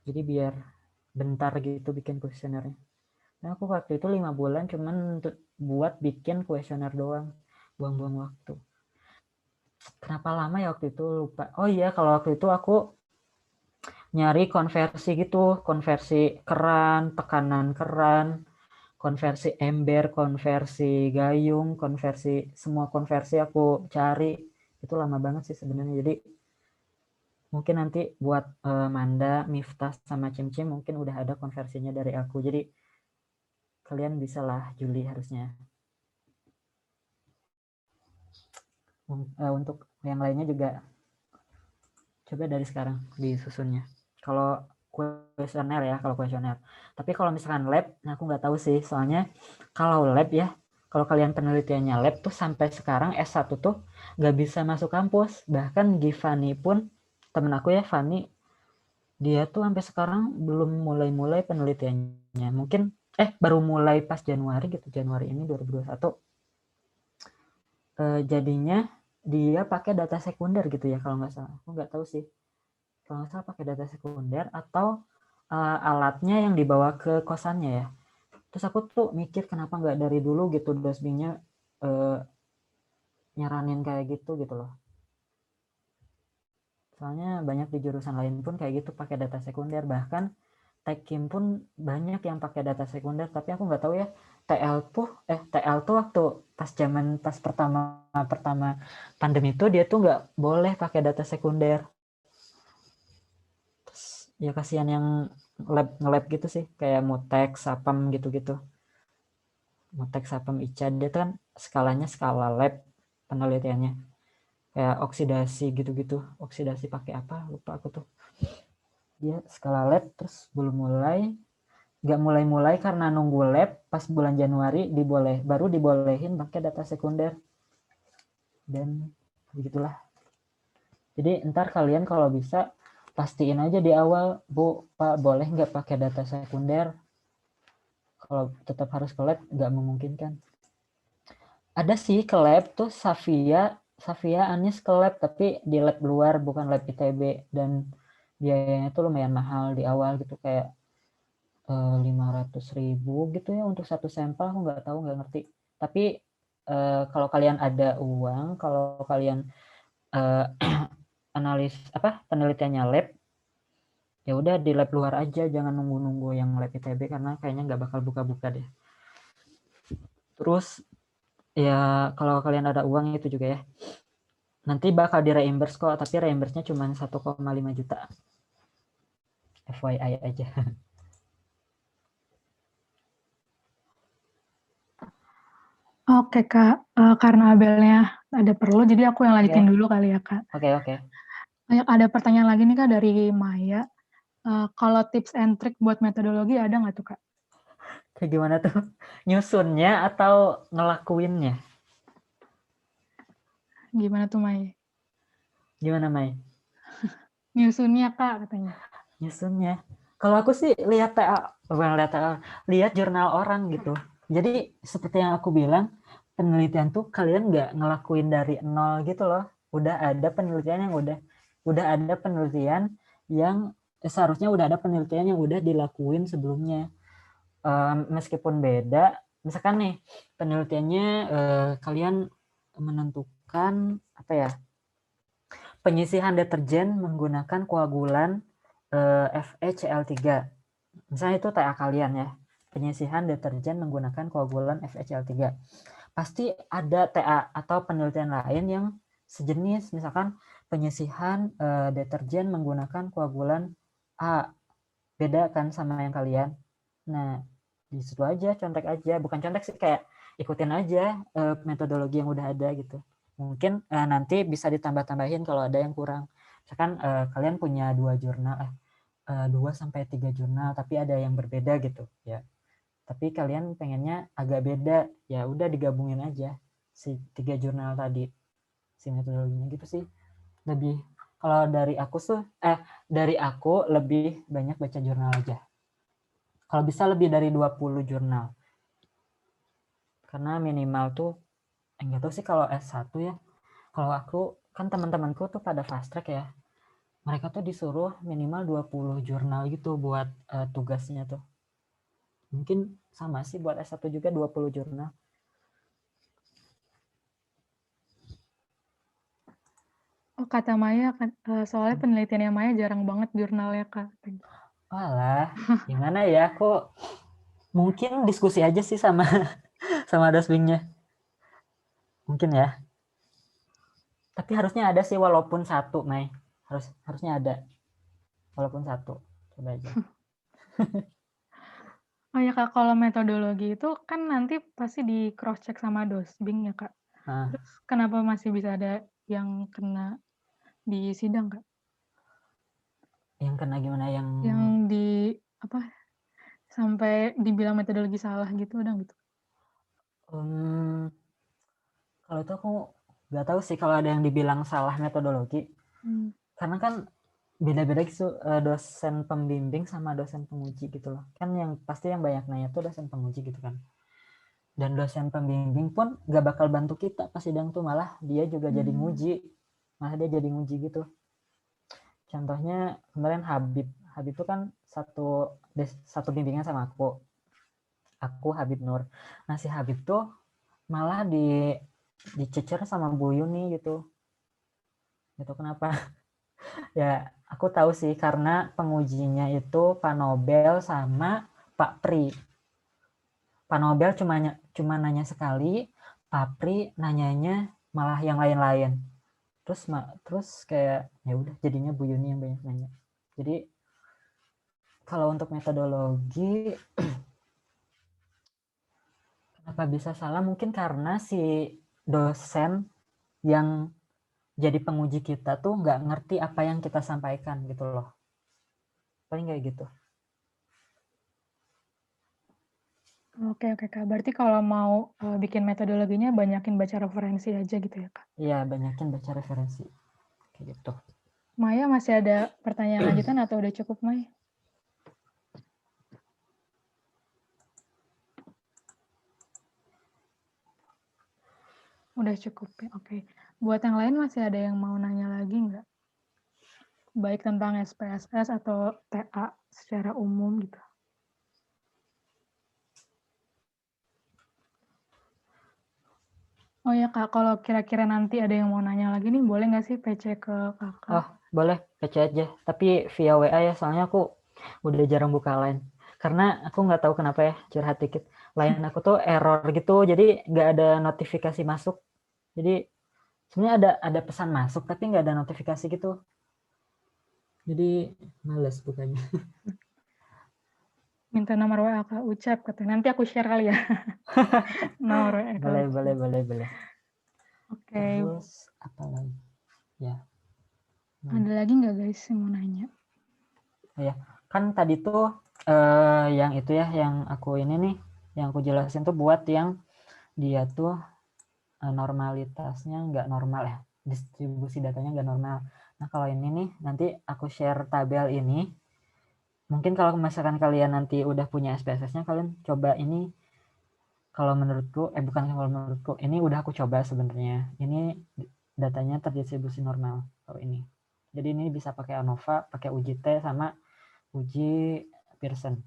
Jadi biar bentar gitu bikin kuesionernya. Nah, aku waktu itu 5 bulan cuman untuk buat bikin kuesioner doang. Buang-buang waktu. Kenapa lama ya waktu itu, lupa. Oh iya, kalau waktu itu aku nyari konversi gitu, konversi keran, tekanan keran, konversi ember, konversi gayung, semua konversi aku cari. Itu lama banget sih sebenarnya. Jadi mungkin nanti buat Manda, Miftah, sama Cim-Cim mungkin udah ada konversinya dari aku. Jadi kalian bisa lah Juli harusnya. Untuk yang lainnya juga coba dari sekarang disusunnya. Kalau kuesioner ya, Tapi kalau misalkan lab, nah aku nggak tahu sih, soalnya kalau lab ya, kalau kalian penelitiannya lab tuh sampai sekarang S1 tuh nggak bisa masuk kampus. Bahkan Givani pun, temen aku ya, Fani, dia tuh sampai sekarang belum mulai penelitiannya. Mungkin baru mulai pas Januari gitu, Januari ini 2021. Jadinya dia pakai data sekunder gitu ya kalau nggak salah. Aku nggak tahu sih. Kalau nggak salah pakai data sekunder atau alatnya yang dibawa ke kosannya ya. Terus aku tuh mikir kenapa nggak dari dulu gitu dosbingnya nyaranin kayak gitu loh. Soalnya banyak di jurusan lain pun kayak gitu pakai data sekunder, bahkan Tekim pun banyak yang pakai data sekunder, tapi aku nggak tahu ya TL tuh waktu pas pertama pandemi itu dia tuh nggak boleh pakai data sekunder. Terus ya kasihan yang nge-lab gitu sih, kayak Mutek, Sapam gitu-gitu. Mutek, Sapam, Ica, dia tuh kan skalanya skala lab penelitiannya. Kayak oksidasi gitu-gitu. Oksidasi pakai apa? Lupa aku tuh. Dia skala lab terus belum mulai. Nggak mulai-mulai karena nunggu lab pas bulan Januari baru dibolehin pakai data sekunder. Dan begitulah. Jadi ntar kalian kalau bisa pastiin aja di awal, Bu, Pak, boleh nggak pakai data sekunder? Kalau tetap harus ke lab, nggak memungkinkan. Ada sih ke lab tuh Safia Anis ke lab, tapi di lab luar, bukan lab ITB. Dan biayanya tuh lumayan mahal di awal gitu, kayak 500.000 gitu ya untuk satu sampel. Aku nggak tahu, nggak ngerti. Tapi kalau kalian ada uang, kalau kalian penelitiannya lab, ya udah di lab luar aja, jangan nunggu-nunggu yang lab ITB karena kayaknya nggak bakal buka-buka deh. Terus ya kalau kalian ada uang itu juga ya, nanti bakal di reimburse kok, tapi reimburse-nya cuma 1,5 juta. FYI aja. Oke Kak, karena Abelnya ada perlu, jadi aku yang lanjutin dulu kali ya Kak. Oke. Ada pertanyaan lagi nih Kak dari Maya. Kalau tips and trick buat metodologi ada nggak tuh Kak? Kayak gimana tuh? Nyusunnya atau ngelakuinnya? Gimana tuh Maya? Gimana Mai? Nyusunnya Kak katanya. Nyusunnya. Kalau aku sih lihat jurnal orang gitu. Jadi seperti yang aku bilang, penelitian tuh kalian nggak ngelakuin dari nol gitu loh. Seharusnya udah ada penelitian yang udah dilakuin sebelumnya. Meskipun beda, misalkan nih penelitiannya kalian menentukan penyisihan deterjen menggunakan koagulan FeCl3. Misalnya itu TA kalian ya, penyisihan deterjen menggunakan koagulan FeCl3. Pasti ada TA atau penelitian lain yang sejenis, misalkan penyisihan deterjen menggunakan koagulan A. Beda kan sama yang kalian. Nah, di situ aja, contek aja. Bukan contek sih, kayak ikutin aja metodologi yang udah ada gitu. Mungkin nanti bisa ditambah-tambahin kalau ada yang kurang. Misalkan kalian punya 2 sampai 3 jurnal, tapi ada yang berbeda gitu ya. Tapi kalian pengennya agak beda, ya udah digabungin aja si 3 jurnal tadi, si metodologinya gitu sih. Kalau dari aku lebih banyak baca jurnal aja. Kalau bisa lebih dari 20 jurnal. Karena minimal tuh, enggak tahu sih kalau S1 ya. Kalau aku, kan teman-temanku tuh pada fast track ya. Mereka tuh disuruh minimal 20 jurnal gitu buat tugasnya tuh. Mungkin sama sih buat S1 juga 20 jurnal. Oh, kata Maya, soalnya penelitiannya Maya jarang banget jurnalnya Kak. Walah, gimana ya, aku mungkin diskusi aja sih sama dosbingnya. Mungkin ya. Tapi harusnya ada sih walaupun satu, Mai. Harusnya ada. Walaupun satu. Coba aja. Oh ya Kak, kalau metodologi itu kan nanti pasti di cross check sama dosbing ya Kak. Terus kenapa masih bisa ada yang kena di sidang Kak? Yang kena gimana? Yang sampai dibilang metodologi salah gitu, udah gitu? Kalau itu aku nggak tahu sih kalau ada yang dibilang salah metodologi. Karena kan beda-beda gitu dosen pembimbing sama dosen penguji gitu loh. Kan yang pasti yang banyak nanya tuh dosen penguji gitu kan. Dan dosen pembimbing pun nggak bakal bantu kita pas sidang tuh, malah dia juga jadi nguji. Malah dia jadi nguji gitu. Contohnya kemarin Habib tuh kan satu bimbingan sama aku Habib Nur. Nah si Habib tuh malah dicecer sama Bu Yuni gitu kenapa. Ya, aku tahu sih karena pengujinya itu Pak Nobel sama Pak Pri. Pak Nobel cuma nanya sekali, Pak Pri nanyanya malah yang lain-lain. Terus kayak ya udah jadinya Bu Yuni yang banyak nanya. Jadi kalau untuk metodologi kenapa bisa salah mungkin karena si dosen yang jadi penguji kita tuh nggak ngerti apa yang kita sampaikan gitu loh. Paling kayak gitu. Oke, Kak. Berarti kalau mau bikin metodologinya banyakin baca referensi aja gitu ya, Kak? Iya, banyakin baca referensi. Kayak gitu. Maya masih ada pertanyaan lanjutan atau udah cukup, Maya? Udah cukup ya, oke. Buat yang lain masih ada yang mau nanya lagi nggak? Baik tentang SPSS atau TA secara umum gitu. Oh ya Kak, kalau kira-kira nanti ada yang mau nanya lagi nih, boleh nggak sih PC ke Kakak? Oh, boleh PC aja. Tapi via WA ya, soalnya aku udah jarang buka line. Karena aku nggak tahu kenapa ya, curhat dikit. Line aku tuh error gitu, jadi nggak ada notifikasi masuk. Jadi sebenarnya ada pesan masuk, tapi nggak ada notifikasi gitu. Jadi males bukanya. Minta nomor WA Kak Ucap, katanya. Nanti aku share kali ya. Nomor WA Kak Ucap. Boleh. Oke. Terus apa lagi? Ya. Ada lagi nggak guys yang mau nanya? Ya, kan tadi tuh yang itu ya, yang aku ini nih, yang aku jelasin tuh buat yang dia tuh normalitasnya nggak normal ya, distribusi datanya nggak normal. Nah kalau ini nih, nanti aku share tabel ini. Mungkin kalau misalkan kalian nanti udah punya SPSS-nya, kalian coba ini. Kalau menurutku, bukan kalau menurutku, ini udah aku coba sebenarnya. Ini datanya terdistribusi normal kalau ini. Jadi ini bisa pakai ANOVA, pakai uji T sama uji Pearson.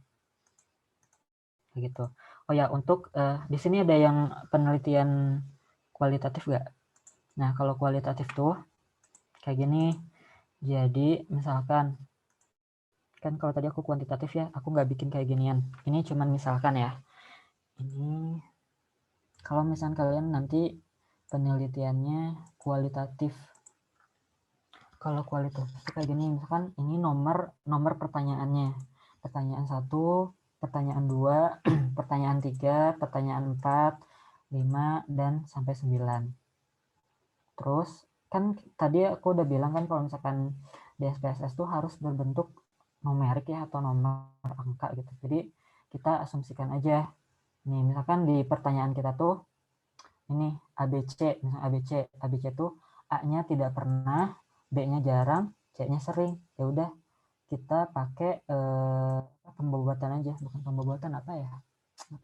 Begitu. Oh ya, untuk di sini ada yang penelitian kualitatif nggak? Nah, kalau kualitatif tuh kayak gini. Jadi misalkan kan kalau tadi aku kuantitatif ya, aku nggak bikin kayak ginian. Ini cuman misalkan ya. Ini kalau misalkan kalian nanti penelitiannya kualitatif. Kalau kualitatif kayak gini, misalkan ini nomor pertanyaannya. Pertanyaan 1, pertanyaan 2, pertanyaan 3, pertanyaan 4, 5, dan sampai 9. Terus kan tadi aku udah bilang kan kalau misalkan di SPSS tuh harus berbentuk numerik ya atau nomor angka gitu. Jadi kita asumsikan aja. Nih misalkan di pertanyaan kita tuh ini ABC, misalnya ABC tuh A-nya tidak pernah, B-nya jarang, C-nya sering. Ya udah kita pakai pembobotan aja, bukan pembobotan apa ya?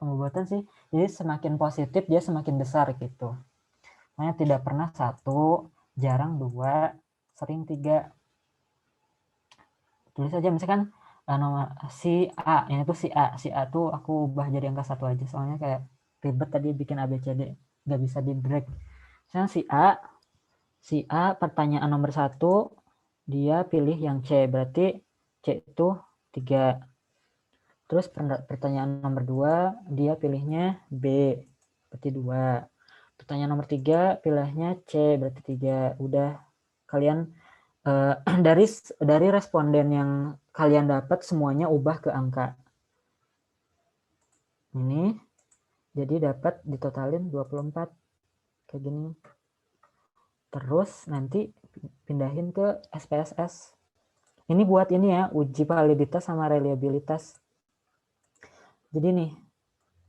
Pembobotan sih. Jadi semakin positif dia semakin besar gitu. Makanya tidak pernah 1, jarang 2, sering 3. Tulis aja misalkan nomor si A, ini tuh si A tuh aku ubah jadi angka 1 aja soalnya kayak ribet tadi bikin ABCD, nggak bisa di drag. Misalnya si A pertanyaan nomor 1 dia pilih yang C, berarti C itu 3. Terus pertanyaan nomor 2 dia pilihnya B, berarti 2. Pertanyaan nomor 3 pilihnya C, berarti 3. Udah kalian dari responden yang kalian dapat semuanya ubah ke angka. Ini jadi dapat ditotalin 24 kayak gini. Terus nanti pindahin ke SPSS. Ini buat ini ya, uji validitas sama reliabilitas. Jadi nih,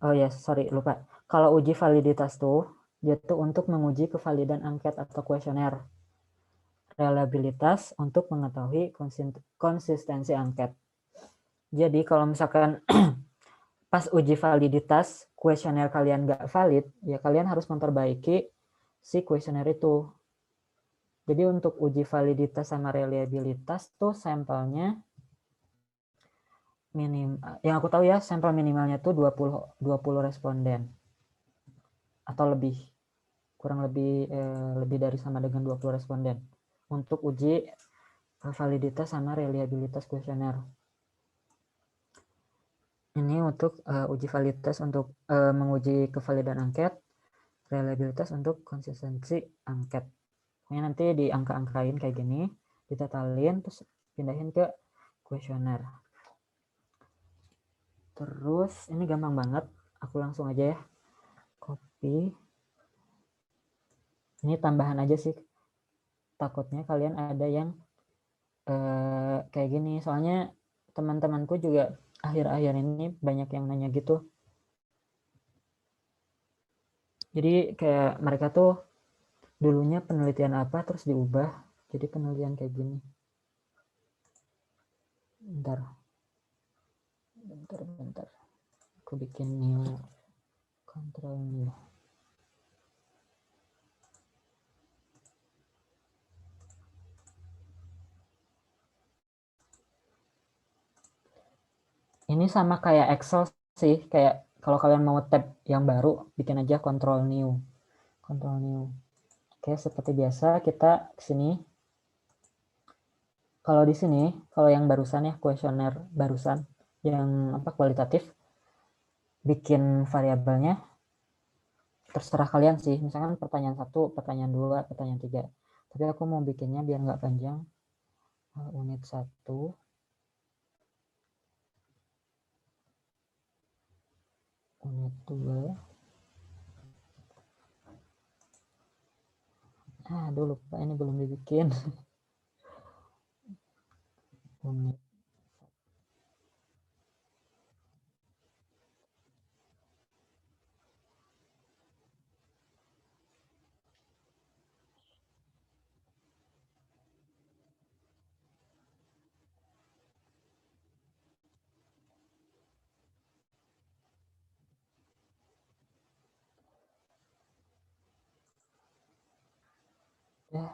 oh ya sorry lupa. Kalau uji validitas tuh dia tuh untuk menguji kevalidan angket atau kuesioner. Reliabilitas untuk mengetahui konsistensi angket. Jadi kalau misalkan pas uji validitas kuesioner kalian nggak valid, ya kalian harus memperbaiki si kuesioner itu. Jadi untuk uji validitas sama reliabilitas tuh sampelnya yang aku tahu ya sampel minimalnya tuh 20 responden atau lebih, kurang lebih dari sama dengan 20 responden untuk uji validitas sama reliabilitas kuesioner. Ini untuk uji validitas untuk menguji kevalidan angket, reliabilitas untuk konsistensi angket. Ini nanti di angka-angkain kayak gini, ditotalin, terus pindahin ke kuesioner. Terus ini gampang banget, aku langsung aja ya, copy. Ini tambahan aja sih, takutnya kalian ada yang kayak gini, soalnya teman-temanku juga akhir-akhir ini banyak yang nanya gitu. Jadi kayak mereka tuh dulunya penelitian apa terus diubah jadi penelitian kayak gini. Bentar. Aku bikin new, control new. Ini sama kayak Excel sih, kayak kalau kalian mau tab yang baru, bikin aja control new. Control new. Oke, seperti biasa kita ke sini. Kalau di sini, kalau yang barusan ya, kuesioner barusan, yang apa kualitatif, bikin variabelnya terserah kalian sih. Misalkan pertanyaan 1, pertanyaan 2, pertanyaan 3. Tapi aku mau bikinnya biar nggak panjang. Unit 1. Unit 2. Aduh lupa, ini belum dibikin. Unit. Ya.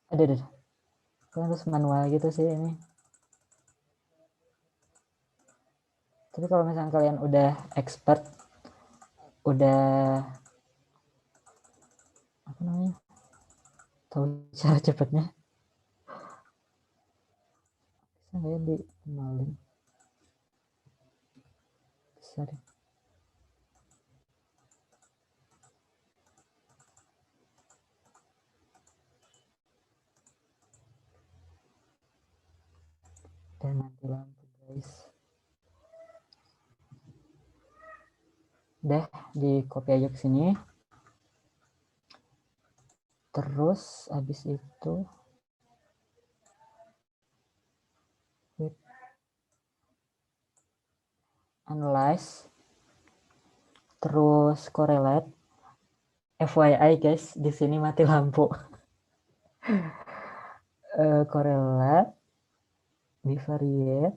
Ada. Kalian harus manual gitu sih ini. Tapi kalau misalnya kalian udah expert, udah apa namanya, tahu cara cepatnya, bisa nggak ya dikenalin? Bisa deh. Dan mati lampu guys. Udah di copy aja ke sini. Terus habis itu analyze, terus correlate. FYI guys, di sini mati lampu. Correlate, bivariate.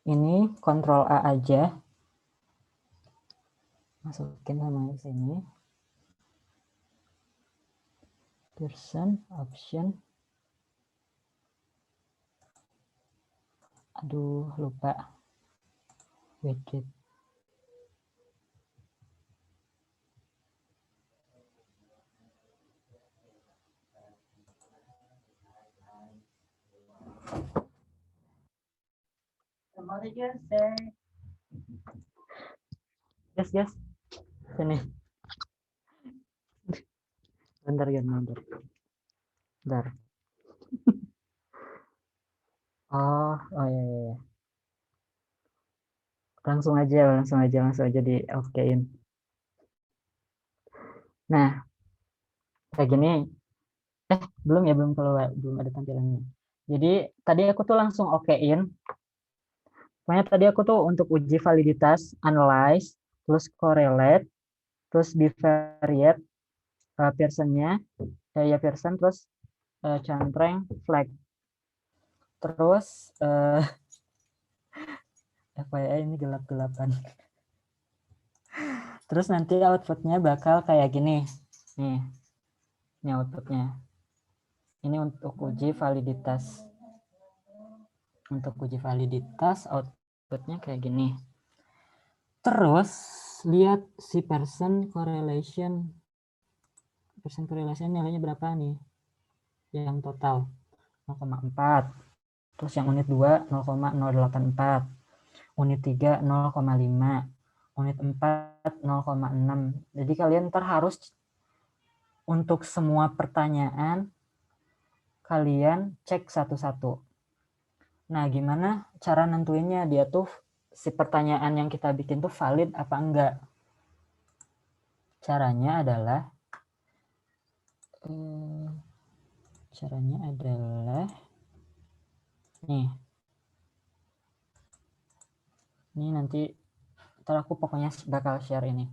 Ini Ctrl A aja. Masukin sama sini. Pearson, option. Aduh, lupa. Widget. Yes. Sini. Bentar ya, bentar. Oh ya. Langsung aja di okein. Nah, kayak gini. Belum keluar, belum ada tampilannya. Jadi tadi aku tuh langsung okein. Pokoknya tadi aku tuh untuk uji validitas, analyze, terus correlate, terus bivariate, Pearson-nya, Pearson, terus cantreng, flag. Terus FYI ini gelap-gelapan. Terus nanti outputnya bakal kayak gini. Nih, ini outputnya. Ini untuk uji validitas. Untuk uji validitas outputnya kayak gini. Terus lihat si Pearson correlation. Pearson correlation nilainya berapa nih? Yang total 0,4. Terus yang unit 2 0,084. Unit 3 0,5. Unit 4 0,6. Jadi kalian ntar harus untuk semua pertanyaan kalian cek satu-satu. Nah, gimana cara nentuinnya dia tuh si pertanyaan yang kita bikin tuh valid apa enggak? Caranya adalah nih. Ini nanti ntar aku pokoknya bakal share ini.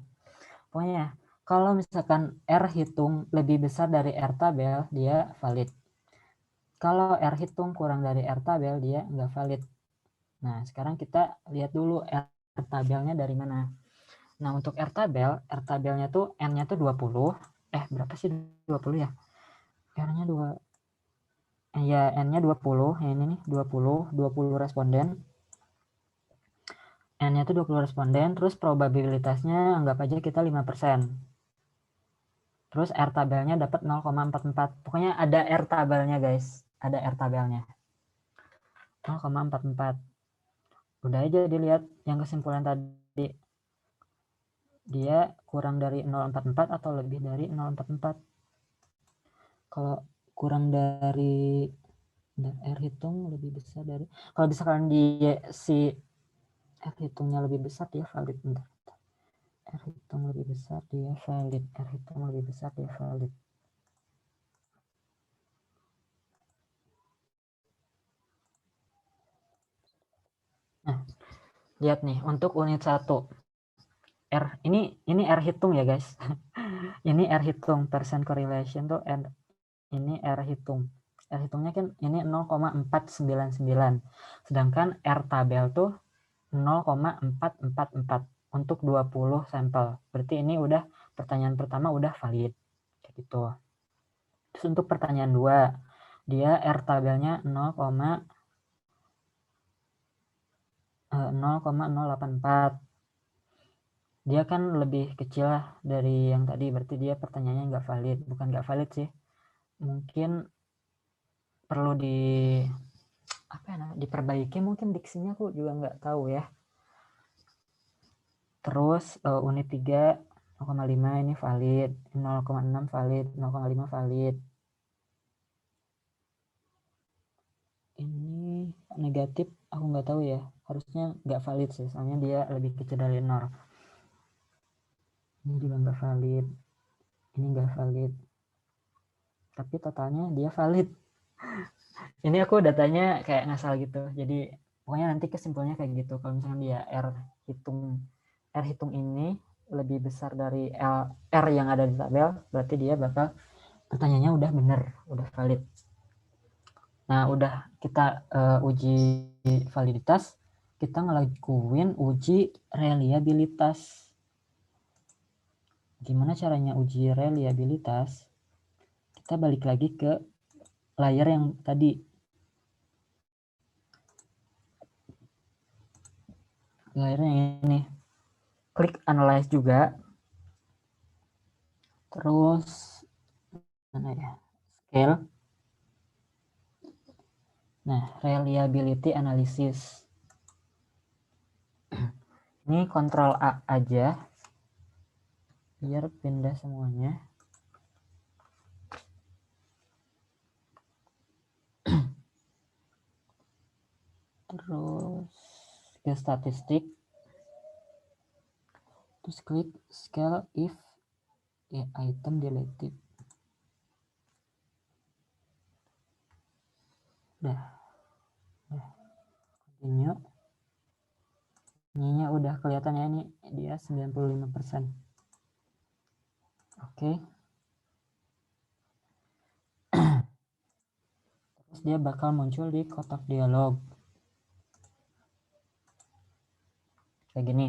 Pokoknya kalau misalkan R hitung lebih besar dari R tabel, dia valid. Kalau R hitung kurang dari R tabel, dia nggak valid. Nah, sekarang kita lihat dulu R tabelnya dari mana. Nah, untuk R tabelnya tuh N-nya tuh 20. Berapa sih 20 ya? R-nya 2. Ya, N-nya 20. Ini nih 20 responden. N-nya itu 20 responden, terus probabilitasnya anggap aja kita 5%. Terus R tabelnya dapat 0,44. Pokoknya ada R tabelnya, guys. Ada R tabelnya. 0,44. Udah aja dilihat yang kesimpulan tadi. Dia kurang dari 0,44 atau lebih dari 0,44. Kalau kurang dari R hitung lebih besar dari, kalau misalkan dia si R hitungnya lebih besar, dia valid. Bentar. R hitung lebih besar, dia valid. R hitung lebih besar, dia valid. Nah, lihat nih untuk unit 1. Ini R hitung ya, guys. Ini R hitung, percent correlation tuh ini R hitung. R hitungnya kan ini 0,499. Sedangkan R tabel tuh 0,444 untuk 20 sampel. Berarti ini udah pertanyaan pertama udah valid. Kayak gitu. Terus untuk pertanyaan 2, dia R tabelnya 0,084. Dia kan lebih kecil lah dari yang tadi, berarti dia pertanyaannya nggak valid. Bukan nggak valid sih, mungkin perlu diperbaiki, mungkin diksinya aku juga nggak tahu ya. Terus unit 3 0,5 ini valid, 0,6 valid, 0,5 valid. Ini negatif, aku nggak tahu ya, harusnya nggak valid sih, soalnya dia lebih kecil dari 0. Ini juga nggak valid, ini nggak valid, tapi totalnya dia valid. Ini aku datanya kayak ngasal gitu, jadi pokoknya nanti kesimpulannya kayak gitu. Kalau misalnya dia R hitung ini lebih besar dari R yang ada di tabel, berarti dia bakal pertanyaannya udah bener, udah valid. Nah, udah kita uji validitas, kita ngelakuin uji reliabilitas. Gimana caranya uji reliabilitas? Kita balik lagi ke layar yang tadi. Layarnya ini. Klik analyze juga. Terus mana ya? Scale. Nah, reliability analysis. Ini Ctrl A aja biar pindah semuanya. Terus ke statistik. Terus klik scale if item deleted. Udah. Continue. Ininya udah kelihatannya, ini dia 95%. Oke. Terus dia bakal muncul di kotak dialog. Kayak gini.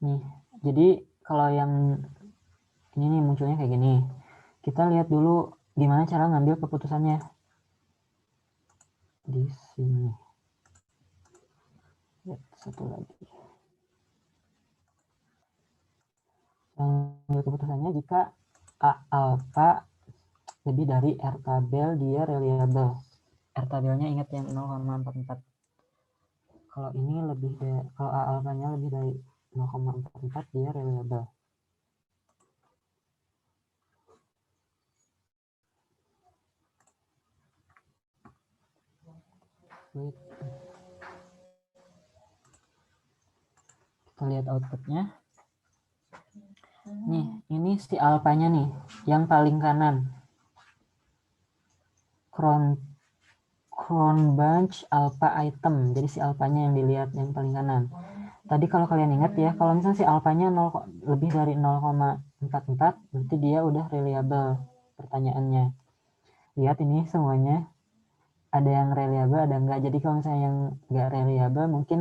Nih, jadi kalau yang ini nih munculnya kayak gini. Kita lihat dulu gimana cara ngambil keputusannya. Di sini. Lihat satu lagi. Ngambil keputusannya jika A alpha lebih dari R tabel dia reliable. R tabelnya ingat yang 0,44. Kalau ini lebih dari, kalau A alpha-nya lebih dari 0,44 dia reliable. Kita lihat outputnya. Nih, ini si alpha-nya nih, yang paling kanan. Cron bunch alpha item. Jadi si alpha-nya yang dilihat yang paling kanan. Tadi kalau kalian ingat ya, kalau misalnya si alpha-nya lebih dari 0,44, berarti dia udah reliable pertanyaannya. Lihat ini semuanya ada yang reliable, ada enggak. Jadi kalau misalnya yang enggak reliable, mungkin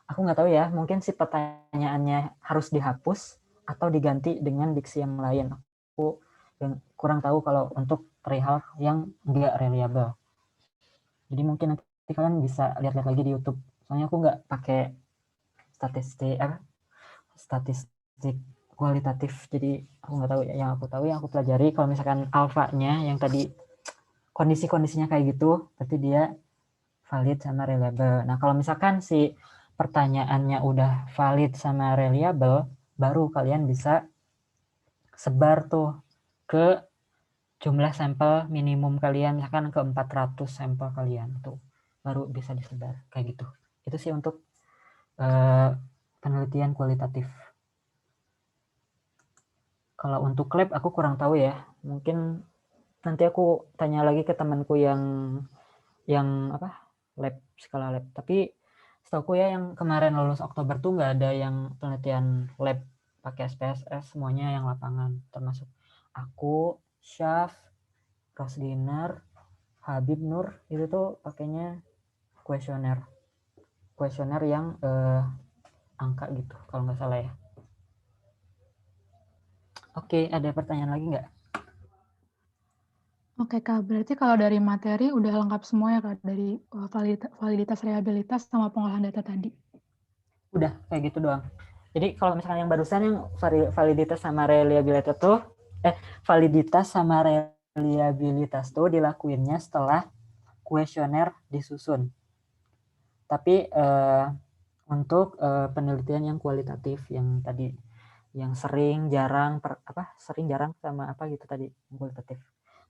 aku nggak tahu ya, mungkin si pertanyaannya harus dihapus atau diganti dengan diksi yang lain. Aku kurang tahu kalau untuk perihal yang enggak reliable. Jadi mungkin nanti kalian bisa lihat-lihat lagi di YouTube. Soalnya aku nggak pakai statistik kualitatif. Jadi aku nggak tahu ya. Yang aku tahu, yang aku pelajari, kalau misalkan alfanya yang tadi kondisi-kondisinya kayak gitu, berarti dia valid sama reliable. Nah, kalau misalkan si pertanyaannya udah valid sama reliable, baru kalian bisa sebar tuh ke jumlah sampel minimum kalian, misalkan ke 400 sampel kalian tuh, baru bisa disebar kayak gitu. Itu sih untuk penelitian kualitatif. Kalau untuk lab aku kurang tahu ya, mungkin nanti aku tanya lagi ke temanku yang lab, skala lab. Tapi setahu ya yang kemarin lulus Oktober tuh nggak ada yang penelitian lab pakai SPSS, semuanya yang lapangan, termasuk aku, Syaf, Rosdiner, Habib Nur, itu tuh pakainya kuesioner yang angka gitu kalau nggak salah ya. Oke, ada pertanyaan lagi nggak? Oke Kak, berarti kalau dari materi udah lengkap semua ya Kak, dari validitas, reliabilitas, sama pengolahan data tadi? Udah, kayak gitu doang. Jadi kalau misalnya yang barusan yang validitas sama reliabilitas tuh, validitas sama reliabilitas tuh dilakuinnya setelah kuesioner disusun. Tapi untuk penelitian yang kualitatif, yang tadi, yang sering, jarang, sering, jarang, sama apa gitu tadi, kualitatif.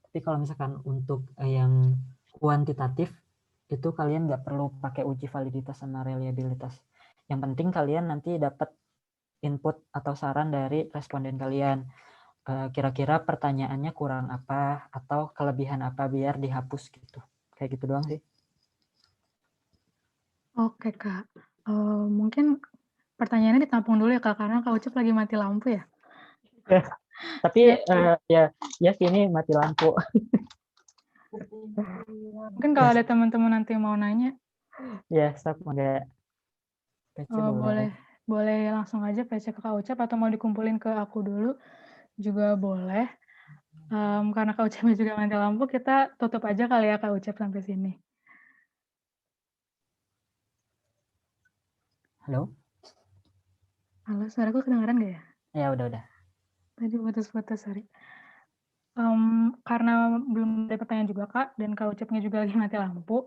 Tapi kalau misalkan untuk yang kuantitatif, itu kalian nggak perlu pakai uji validitas sama reliabilitas. Yang penting kalian nanti dapat input atau saran dari responden kalian. Kira-kira pertanyaannya kurang apa atau kelebihan apa biar dihapus gitu. Kayak gitu doang sih. Oke Kak, mungkin pertanyaannya ditampung dulu ya Kak, karena Kak Ucup lagi mati lampu ya. Tapi ya sini mati lampu. Mungkin kalau ada teman-teman nanti mau nanya. Ya, stop enggak. Boleh langsung aja PC ke Kak Ucap, atau mau dikumpulin ke aku dulu juga boleh. Karena Kak Ucapnya juga mati lampu, kita tutup aja kali ya Kak Ucap sampai sini. Halo? Halo, suaraku kedengaran nggak ya? Ya, udah. Tadi putus-putus, sorry. Karena belum ada pertanyaan juga Kak, dan Kak Ucapnya juga lagi mati lampu,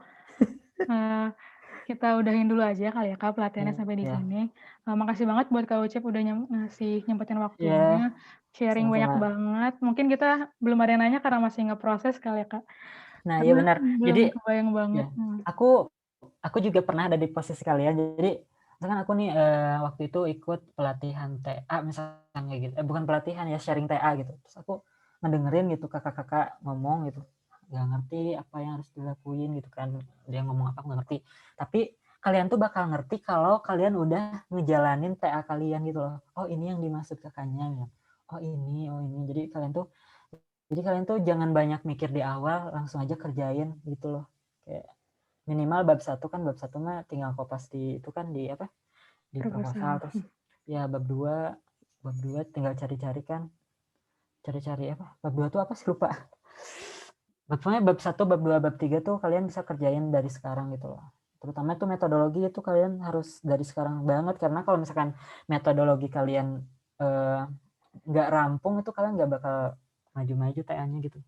kita udahin dulu aja kali ya Kak pelatihannya sampai di sini. Makasih banget buat Kak Ucap udah nyempetin waktunya, sharing banyak banget. Mungkin kita belum ada yang nanya karena masih ngeproses kali ya Kak. Nah, iya benar. Jadi kebayang banget. Aku juga pernah ada di posisi kalian. Jadi misalkan aku nih waktu itu ikut pelatihan TA misalnya gitu. Bukan pelatihan ya, sharing TA gitu. Terus aku ngedengerin gitu kakak-kakak ngomong gitu. Gak ngerti apa yang harus dilakuin gitu kan. Dia ngomong apa aku gak ngerti. Tapi kalian tuh bakal ngerti kalau kalian udah ngejalanin TA kalian gitu loh. Oh, ini yang dimaksud kakaknya. Oh, ini. Jadi kalian tuh Jadi kalian tuh jangan banyak mikir di awal, langsung aja kerjain gitu loh. Kayak minimal bab 1 kan, bab 1 mah tinggal kopas di itu kan di apa? Di proposal. Terus ya bab 2 tinggal cari-cari kan. Cari-cari apa? Bab 2 tuh apa sih, lupa. Pokoknya bab 1, bab 2, bab 3 tuh kalian bisa kerjain dari sekarang gitu loh. Terutama itu metodologi itu kalian harus dari sekarang banget, karena kalau misalkan metodologi kalian nggak rampung itu kalian nggak bakal maju-maju TA-nya gitu.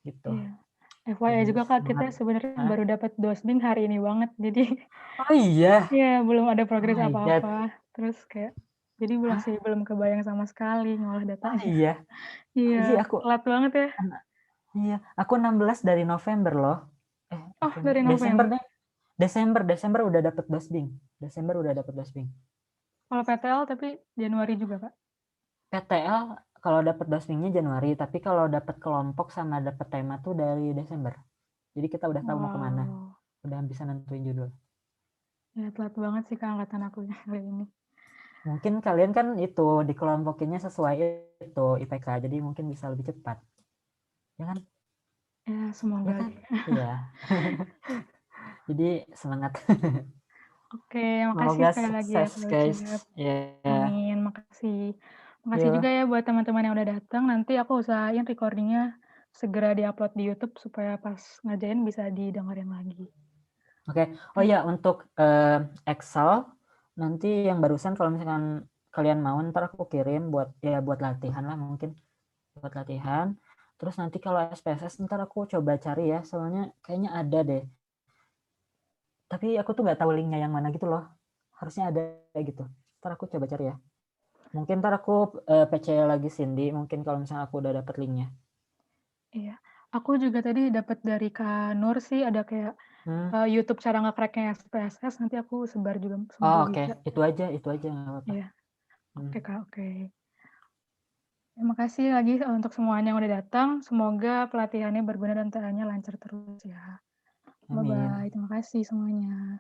Iya. FYI juga Kak, kita sebenarnya baru dapat dosbing hari ini banget. Jadi oh iya. Iya, belum ada progres apa-apa. Terus kayak jadi belum kebayang sama sekali ngolah datanya. Oh iya. Iya, telat banget ya. Iya, aku 16 dari November loh. Dari November. Desember udah dapat dosbing. Kalau PTL tapi Januari juga, Kak? PTL kalau dapat dosbingnya Januari, tapi kalau dapat kelompok sama dapat tema tuh dari Desember. Jadi kita udah tahu mau kemana. Udah bisa nentuin judul. Ya, telat banget sih Kak angkatan aku kali ini. Mungkin kalian kan itu dikelompokinnya sesuai itu IPK, jadi mungkin bisa lebih cepat. Ya kan? Ya, semoga. Ya kan? Iya. Jadi semangat. Oke, makasih sekali lagi ya guys. Amin, makasih. Makasih juga ya buat teman-teman yang udah datang. Nanti aku usahain recordingnya segera diupload di YouTube supaya pas ngajain bisa didengerin lagi. Oke. Oh iya, untuk Excel nanti yang barusan kalau misalkan kalian mau ntar aku kirim buat latihan lah mungkin. Buat latihan. Terus nanti kalau SPSS ntar aku coba cari ya, soalnya kayaknya ada deh. Tapi aku tuh nggak tahu linknya yang mana gitu loh. Harusnya ada gitu. Ntar aku coba cari ya. Mungkin ntar aku PC lagi Cindy, mungkin kalau misalnya aku udah dapat linknya. Iya, aku juga tadi dapat dari Kak Nur sih, ada kayak YouTube cara nge-crack-nya SPSS, nanti aku sebar juga. Oke. Itu aja nggak apa-apa. Iya. Oke Kak, oke. Terima kasih lagi untuk semuanya yang udah datang. Semoga pelatihannya berguna dan TA-nya lancar terus ya. Bye-bye. Terima kasih semuanya.